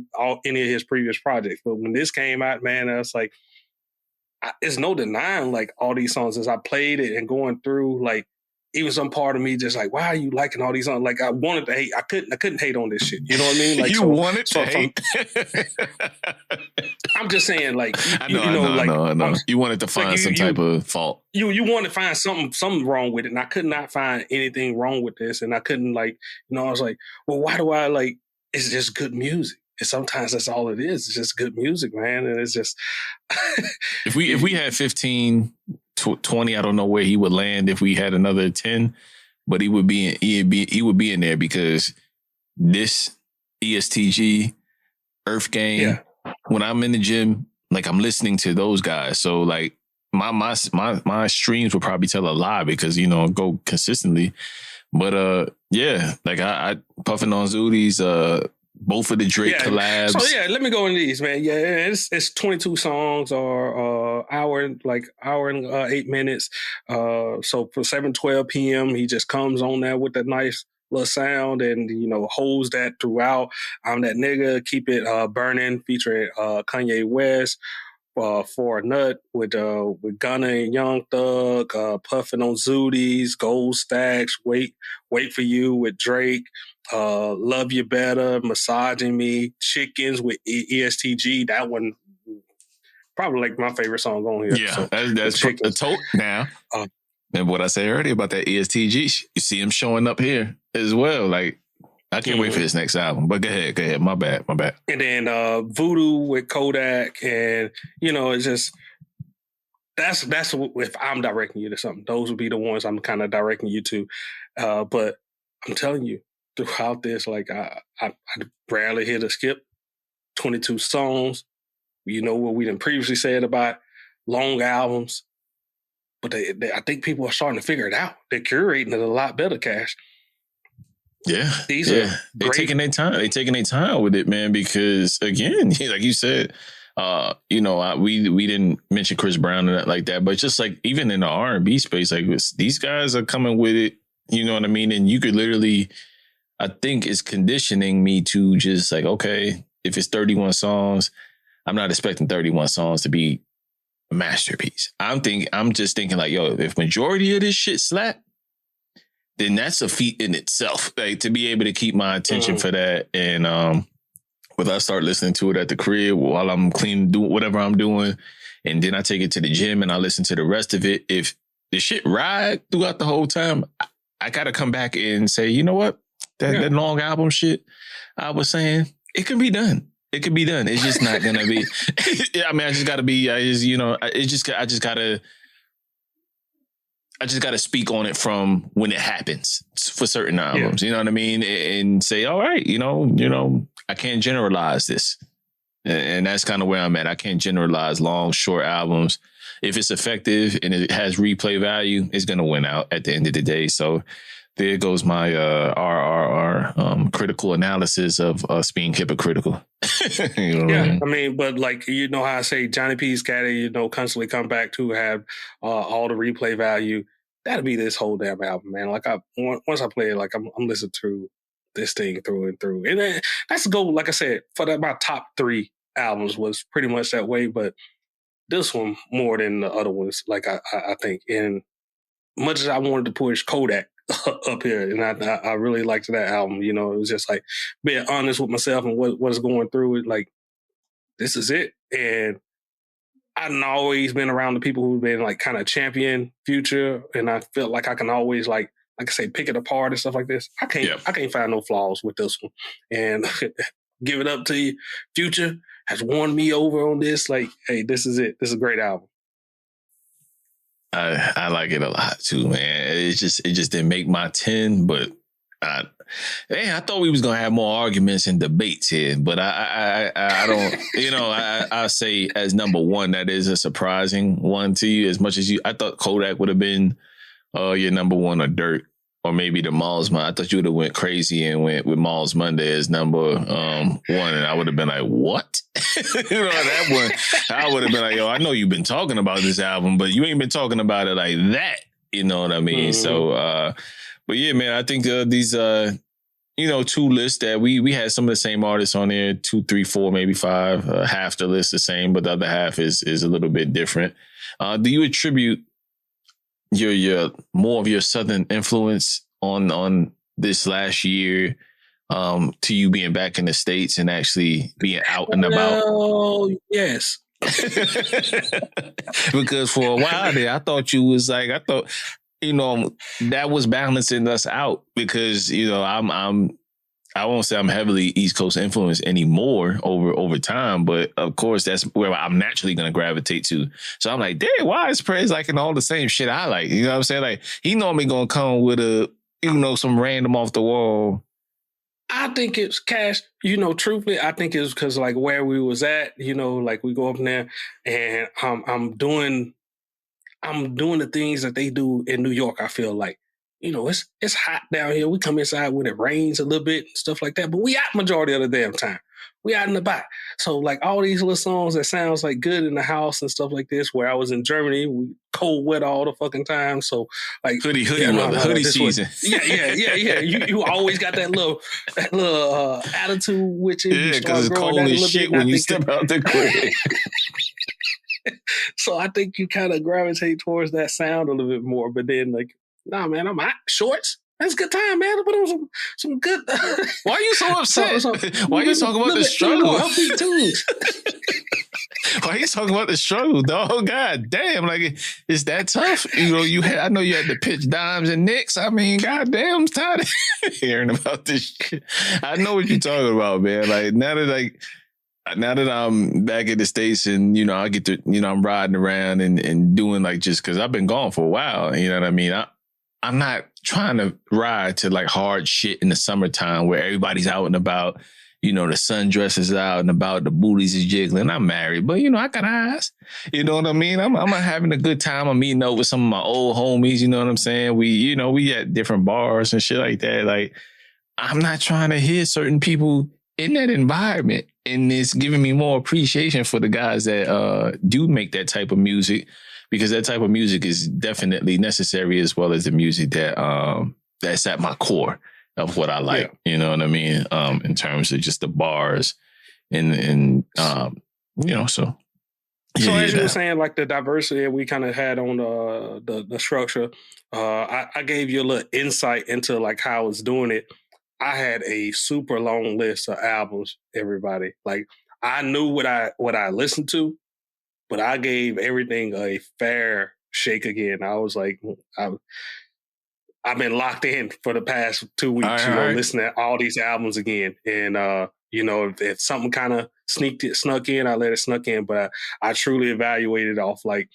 any of his previous projects, but when this came out, man, it's like, it's no denying, like, all these songs as I played it and going through, like, even some part of me just like, why are you liking all these songs? Like, I wanted to hate. I couldn't hate on this shit. You know what I mean? Like, you wanted to hate. I'm just saying, like, I know. You wanted to find some type of fault. You want to find something wrong with it, and I could not find anything wrong with this, and I couldn't, like, you know, I was like, well, why do I, like? It's just good music. And sometimes that's all it is. It's just good music, man. And it's just if we had 15, 20, I don't know where he would land if we had another 10, but he would be in there, because this ESTG, Earth Gang, when I'm in the gym, like, I'm listening to those guys. So, like, my streams would probably tell a lie, because, you know, go consistently. But yeah, like, I puffing on Zooties, both of the Drake collabs. So yeah, let me go into these, man. Yeah, it's 22 songs, or hour and 8 minutes. So for 7:12 p.m., he just comes on there with that nice little sound, and, you know, holds that throughout. I'm That Nigga, Keep It Burning, featuring Kanye West. For a Nut with Gunna and Young Thug, Puffin' on Zooties, Gold Stacks, Wait for You with Drake, Love You Better, Massaging Me, Chickens with ESTG. That one probably like my favorite song on here. Yeah, so, that's a tote now. And what I said earlier about that ESTG, you see him showing up here as well. Like, I can't wait for his next album. But go ahead. My bad. And then Voodoo with Kodak, and, you know, it's just that's if I'm directing you to something, those would be the ones I'm kind of directing you to. But I'm telling you, throughout this, like, I rarely hit a skip. 22 songs. You know what we done previously said about long albums, but I think people are starting to figure it out. They're curating it a lot better, Cash. Yeah, they're taking their time. They're taking their time with it, man. Because, again, like you said, you know, we didn't mention Chris Brown and that like that, but just like even in the R&B space, like, these guys are coming with it. You know what I mean? And you could literally, I think it's conditioning me to just like, okay, if it's 31 songs, I'm not expecting 31 songs to be a masterpiece. I'm just thinking like, yo, if majority of this shit slap, then that's a feat in itself. Like to be able to keep my attention for that. And whether I start listening to it at the crib while I'm cleaning, doing whatever I'm doing, and then I take it to the gym and I listen to the rest of it. If the shit ride throughout the whole time, I gotta come back and say, you know what? That long album shit I was saying, it can be done. It can be done. It's just not gonna be. I mean, I just gotta speak on it from when it happens for certain albums. You know what I mean? And say, all right, you know, I can't generalize this. And that's kind of where I'm at. I can't generalize long, short albums. If it's effective and it has replay value, it's going to win out at the end of the day. So there goes my RRR critical analysis of us being hypocritical. You know I mean, but like, you know how I say Johnny P's Caddy, you know, constantly come back to have all the replay value. That'll be this whole damn album, man. Like once I play it, like I'm listening to this thing through and through. And then that's the goal, like I said, for my top 3 albums was pretty much that way, but this one more than the other ones, like I think. And much as I wanted to push Kodak up here, and I really liked that album, you know, it was just like being honest with myself and what's going through it, like, this is it. And I've always been around the people who've been like kind of champion Future, and I felt like I can always like I say, pick it apart and stuff like this. I can't find no flaws with this one. And give it up to you. Future has won me over on this. Like, hey, this is it. This is a great album. I like it a lot too, man. It just didn't make my 10, but I thought we was gonna have more arguments and debates here, but I don't. You know, I say as number 1, that is a surprising one to you. As much as I thought Kodak would have been your number 1 or Dirt, or maybe the Mall's Monday. I thought you would have went crazy and went with Mall's Monday as number 1, and I would have been like, what? You know, that one, I would have been like, yo, I know you've been talking about this album, but you ain't been talking about it like that. You know what I mean? Mm-hmm. So, but yeah, man, I think these, 2 lists that we had some of the same artists on there, 2, 3, 4, maybe 5, half the list the same, but the other half is a little bit different. Do you attribute your more of your Southern influence on this last year to you being back in the States and actually being out and about? Oh, yes. Because for a while there, I thought that was balancing us out, because, I won't say I'm heavily East Coast influenced anymore over time, but of course that's where I'm naturally going to gravitate to. So I'm like, damn, why is Prez liking all the same shit I like? You know what I'm saying? Like, he normally going to come with some random off the wall. I think it's Cash, truthfully, I think it's because like where we was at, like we go up there and I'm doing the things that they do in New York. I feel like, it's hot down here. We come inside when it rains a little bit and stuff like that, but we out majority of the damn time. We out in the back. So like all these little songs that sounds like good in the house and stuff like this, where I was in Germany, we cold wet all the fucking time. So like hoodie season. Yeah. You always got that little attitude with you. Yeah, because it's cold as shit when you step out the crib. So I think you kind of gravitate towards that sound a little bit more, but then like, nah, man, I'm out. Shorts. That's a good time, man. Put on some good. Why are you so upset? Why are you talking about the struggle? Why are you talking about the struggle, dog? God damn, like it's that tough. I know you had to pitch dimes and nicks. I mean, god damn, I'm tired of hearing about this shit. I know what you're talking about, man. Like now that I'm back in the States and, I get to, I'm riding around and doing like, just because I've been gone for a while, you know what I mean? I'm not trying to ride to like hard shit in the summertime where everybody's out and about, the sundress is out and about, the booties is jiggling. I'm married, but I got eyes. You know what I mean? I'm having a good time. I'm meeting up with some of my old homies. You know what I'm saying? We at different bars and shit like that. Like, I'm not trying to hear certain people in that environment. And it's giving me more appreciation for the guys that do make that type of music, because that type of music is definitely necessary, as well as the music that that's at my core. of what I like. You know what I mean? In terms of just the bars and so. So as you were saying, like the diversity we kind of had on the structure, I gave you a little insight into like how I was doing it. I had a super long list of albums, everybody. Like I knew what I listened to, but I gave everything a fair shake again. I was like, I've been locked in for the past 2 weeks, listening to all these albums again. And if something kind of snuck in, I let it snuck in. But I truly evaluated off like,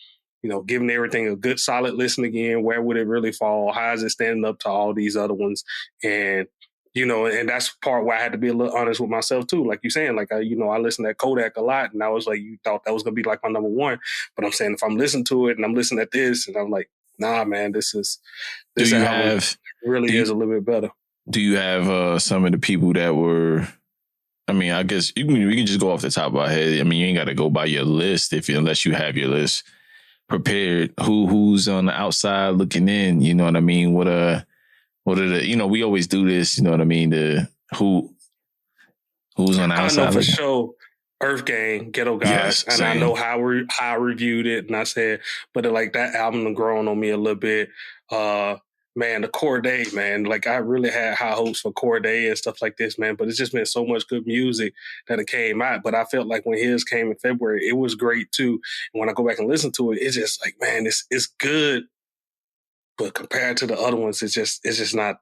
giving everything a good solid listen again. Where would it really fall? How is it standing up to all these other ones? And and that's part where I had to be a little honest with myself too. Like you're saying, like I listened to Kodak a lot, and I was like, you thought that was gonna be like my number one, but I'm saying if I'm listening to it and I'm listening at this, and I'm like, nah, man, this album really is a little bit better. Do you have some of the people that were? I mean, I guess we can just go off the top of our head. I mean, you ain't got to go by your list unless you have your list prepared. Who's on the outside looking in? You know what I mean? What are the? We always do this. You know what I mean? Who's on the outside? I know for sure. Earth Gang, Ghetto Guys, yes, and I know how I reviewed it, and I said, but like that album has grown on me a little bit. Man, the Corday, man, like I really had high hopes for Corday and stuff like this, man. But it's just been so much good music that it came out. But I felt like when his came in February, it was great too. And when I go back and listen to it, it's just like, man, it's good. But compared to the other ones, it's just not.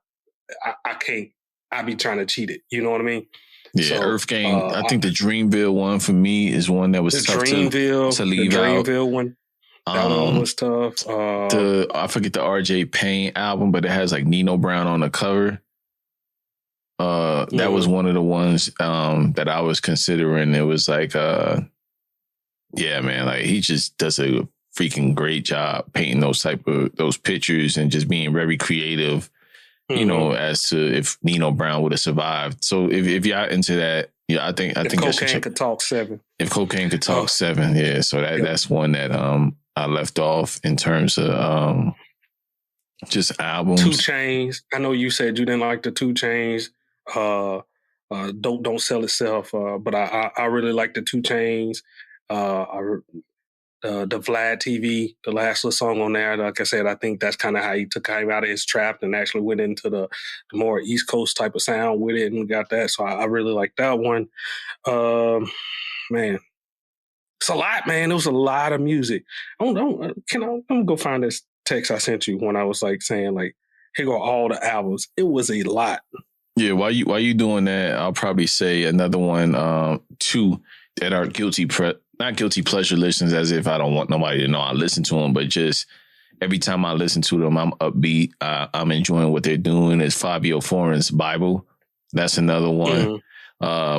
I can't. I be trying to cheat it. You know what I mean? Yeah, so, Earth Gang. I think the Dreamville one for me is one that was tough to leave the Dreamville out. One. That one was tough. I forget the RJ Payne album, but it has like Nino Brown on the cover. That was one of the ones that I was considering. It was like, yeah, man, like he just does a freaking great job painting those pictures and just being very creative. As to if Nino Brown would have survived. So if y'all into that, yeah, I think Cocaine could talk 7. If Cocaine could talk 7, yeah. So that's one that I left off in terms of just albums. 2 Chainz. I know you said you didn't like the 2 Chainz. Don't sell itself. But I really like the 2 Chainz. The Vlad TV, the last little song on there, like I said, I think that's kind of how he took him out of his trap and actually went into the more East Coast type of sound with it and got that. So I really like that one. Man, it's a lot, man. It was a lot of music. I'm gonna go find this text I sent you when I was like saying like, here go all the albums. It was a lot. Yeah, while you doing that, I'll probably say another one, 2 that are not guilty pleasure listens, as if I don't want nobody to know I listen to them, but just every time I listen to them, I'm upbeat. I'm enjoying what they're doing. It's Fabio Foreign's Bible. That's another one.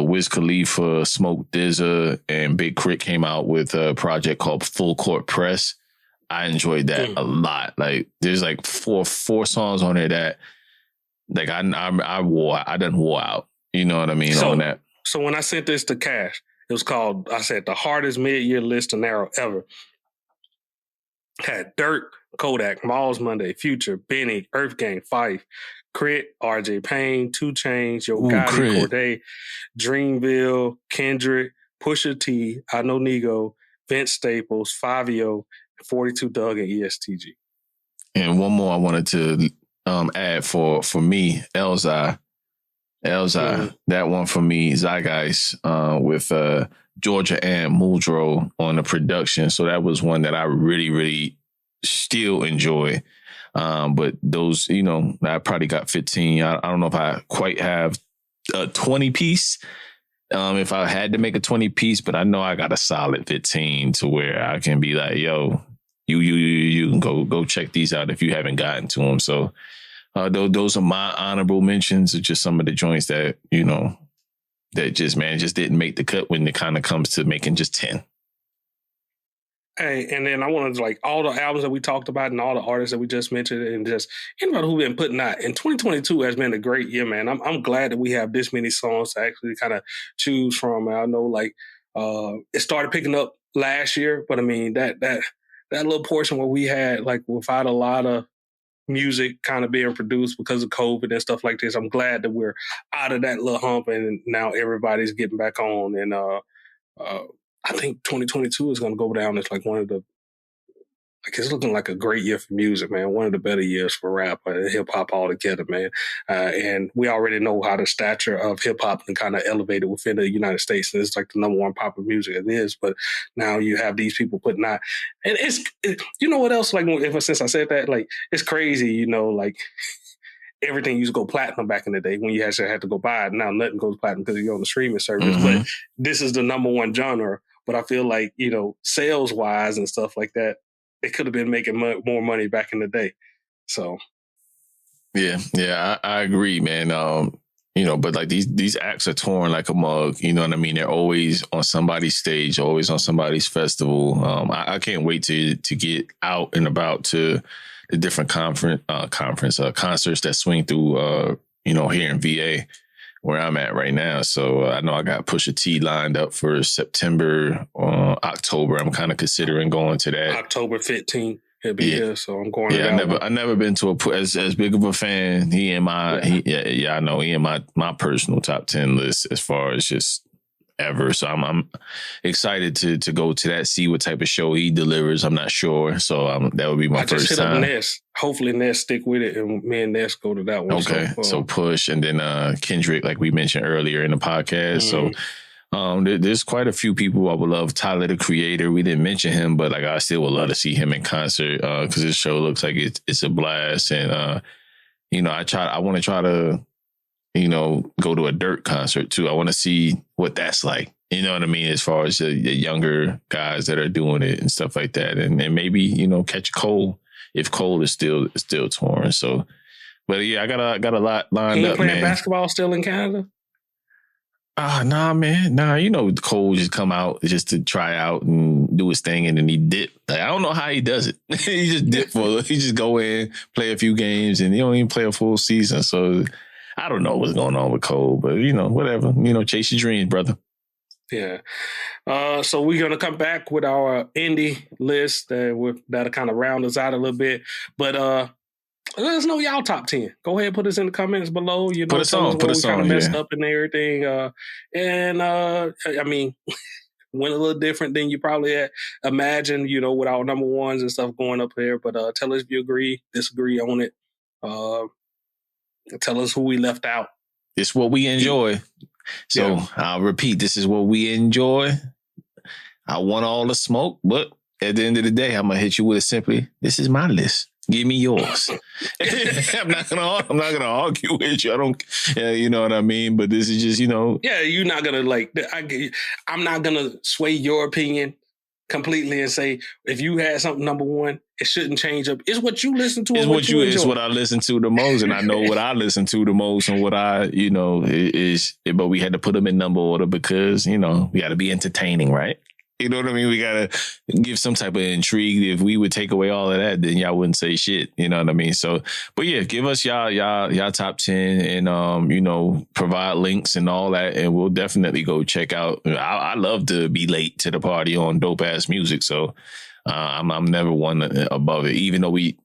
Wiz Khalifa, Smoke DZA, and Big Crit came out with a project called Full Court Press. I enjoyed that a lot. Like there's like four songs on there that like I done wore out. You know what I mean? On that. So when I sent this to Cash, it was called, I said, the hardest mid-year list to narrow ever. Had Dirt, Kodak, Miles Monday, Future, Benny, Earth Gang, Fife, Crit, RJ Payne, 2 Chainz, Yo Gotti, Corday, Dreamville, Kendrick, Pusha T, I Know Nigo, Vince Staples, Fabio, 42 Doug, and ESTG. And one more I wanted to add for me, Elzai, that one for me, Zeitgeist, with Georgia and Muldrow on the production. So that was one that I really, really still enjoy. But those, I probably got 15. I don't know if I quite have a 20 piece. If I had to make a 20 piece, but I know I got a solid 15 to where I can be like, yo, you can go check these out if you haven't gotten to them. So those are my honorable mentions of just some of the joints that, that just didn't make the cut when it kind of comes to making just 10. Hey, and then I wanted to like all the albums that we talked about and all the artists that we just mentioned and just anybody who's been putting out. And 2022 has been a great year, man. I'm glad that we have this many songs to actually kind of choose from. I know like it started picking up last year, but I mean that little portion where we had like without a lot of music kind of being produced because of COVID and stuff like this. I'm glad that we're out of that little hump and now everybody's getting back on. And I think 2022 is going to go down as like one of the, like it's looking like a great year for music, man. One of the better years for rap and hip hop altogether, man. And we already know how the stature of hip hop can kind of elevated within the United States. And it's like the number one popular music it is. But now you have these people putting out, and you know what else? Like ever since I said that, like it's crazy, you know, like everything used to go platinum back in the day when you actually had to go buy it. Now nothing goes platinum because you're on the streaming service. Mm-hmm. But this is the number one genre. But I feel like, you know, sales wise and stuff like that, they could have been making more money back in the day. So, yeah, I agree, man. You know, but like these acts are torn like a mug. You know what I mean? They're always on somebody's stage, always on somebody's festival. I can't wait to get out and about to the different concerts that swing through. You know, here in VA, where I'm at right now. So I know I got Pusha T lined up for September, October. I'm kind of considering going to that. October 15th. He'll be here, so I'm going. Yeah, I never been to as big of a fan. He in my I know he in my personal top 10 list as far as just ever. So I'm excited to go to that, see what type of show he delivers. I'm not sure, so that would be my first time. Up Ness. Hopefully Ness stick with it, and me and Ness go to that one. Okay, so Push, and then Kendrick, like we mentioned earlier in the podcast. Mm-hmm. So there's quite a few people I would love. Tyler, the Creator, we didn't mention him, but like I still would love to see him in concert because this show looks like it's a blast. And you know, I want to try to, you know, go to a Dirt concert too. I want to see what that's like. You know what I mean? As far as the younger guys that are doing it and stuff like that, and maybe, you know, catch Cole if Cole is still touring. So, but yeah, I got a lot lined up. Playing basketball still in Canada? Nah, man. Nah, you know, Cole just come out just to try out and do his thing, and then he dip. Like, I don't know how he does it. He just dip he just go in, play a few games, and he don't even play a full season. So I don't know what's going on with Cole, but you know, whatever. You know, chase your dreams, brother. Yeah. So we're gonna come back with our indie list that'll kind of round us out a little bit. But let us know y'all top 10. Go ahead, put us in the comments below. You know, put us on, messed up and everything. I mean, went a little different than you probably had imagined, you know, with our number ones and stuff going up there. But tell us if you agree, disagree on it. Tell us who we left out. It's what we enjoy. So I'll repeat, this is what we enjoy. I want all the smoke, but at the end of the day, I'm gonna hit you with it simply. This is my list. Give me yours. I'm not gonna argue with you. I don't, you know what I mean. But this is just, you know. Yeah, you're not gonna I'm not gonna sway your opinion completely and say if you had something number one, it shouldn't change up. It's what you listen to. It's what I listen to the most, and I know what I listen to the most, and what I, you know, is. But we had to put them in number order because, you know, we got to be entertaining, right? You know what I mean? We got to give some type of intrigue. If we would take away all of that, then y'all wouldn't say shit. You know what I mean? So, but yeah, give us y'all top 10 and, you know, provide links and all that. And we'll definitely go check out. I love to be late to the party on dope ass music. So I'm never one above it, even though we,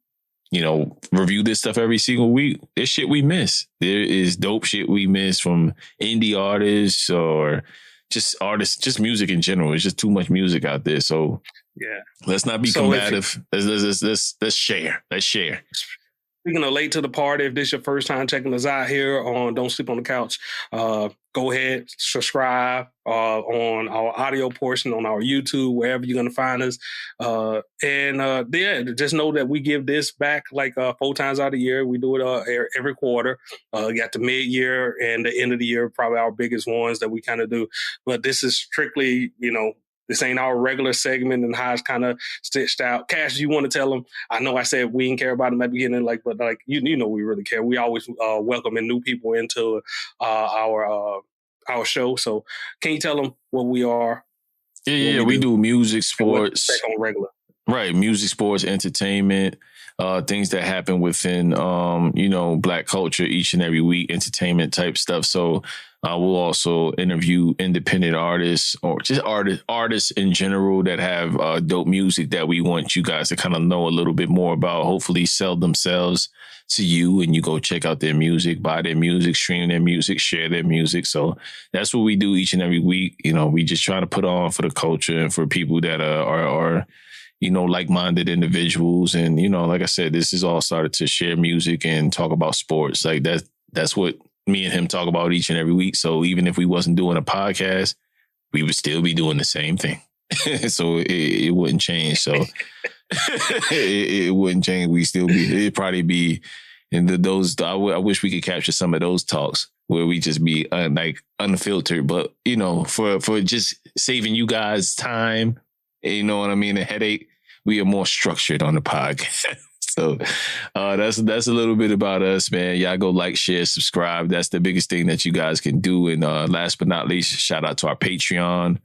you know, review this stuff every single week. There's shit we miss. There is dope shit we miss from indie artists or just artists, just music in general. It's just too much music out there. So yeah, let's not be combative. Let's share. Let's share. Speaking of late to the party, if this is your first time checking us out here on Don't Sleep on the Couch, go ahead, subscribe on our audio portion on our YouTube, wherever you're going to find us. Just know that we give this back like 4 times out of the year. We do it every quarter. Got the mid-year and the end of the year, probably our biggest ones that we kind of do. But this is strictly, you know, this ain't our regular segment and how it's kind of stitched out. Cash, you want to tell them? I know I said we didn't care about them at the beginning, but you know we really care. We always welcoming new people into our show. So can you tell them what we are? Yeah, we do music, sports. On regular. Right. Music, sports, entertainment, things that happen within, Black culture each and every week, entertainment type stuff. So we'll also interview independent artists or just artists in general that have dope music that we want you guys to kind of know a little bit more about, hopefully sell themselves to you and you go check out their music, buy their music, stream their music, share their music. So that's what we do each and every week. We just try to put on for the culture and for people that are like-minded individuals. And, like I said, this is all started to share music and talk about sports. Like that's what me and him talk about each and every week. So even if we wasn't doing a podcast, we would still be doing the same thing. So it wouldn't change. So it wouldn't change. It'd probably be I wish we could capture some of those talks where we just be unfiltered, but for just saving you guys time, you know what I mean? A headache. We are more structured on the podcast. So that's a little bit about us, man. Y'all go like, share, subscribe. That's the biggest thing that you guys can do. And last but not least, shout out to our Patreon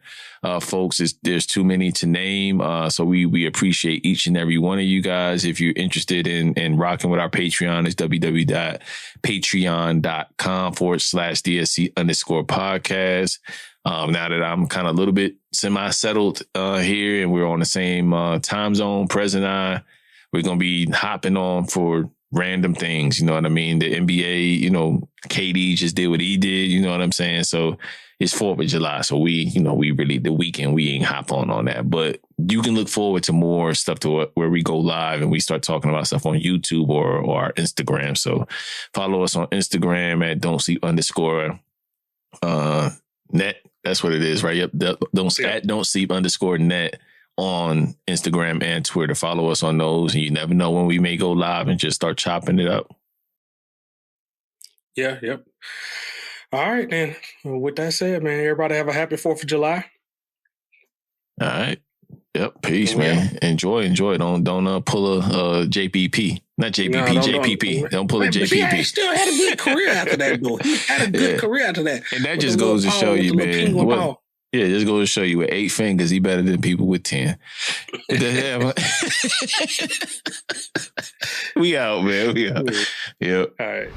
folks. There's too many to name. So we appreciate each and every one of you guys. If you're interested in rocking with our Patreon, it's www.patreon.com/DSC_podcast. Now that I'm kind of a little bit semi-settled here and we're on the same time zone, Prez and I, we're going to be hopping on for random things. You know what I mean? The NBA, KD just did what he did. You know what I'm saying? So it's 4th of July. So we really, the weekend, we ain't hop on that. But you can look forward to more stuff where we go live and we start talking about stuff on YouTube or our Instagram. So follow us on Instagram at @Don'tSleep_net. That's what it is, right? Yep. Don't sleep_net on Instagram and Twitter. Follow us on those, and you never know when we may go live and just start chopping it up. Yeah, yep. All right, then. Well, with that said, man, everybody have a happy 4th of July. All right. Yep. Peace, man. Enjoy. Don't pull a JPP. Not JPP, JPP. Don't pull a JPP. He still had a good career after that, though. He had a good career after that. And that just goes to show you, man. Yeah, just goes to show you with 8 fingers, he better than people with 10. We out, man. We out. Yep. All right.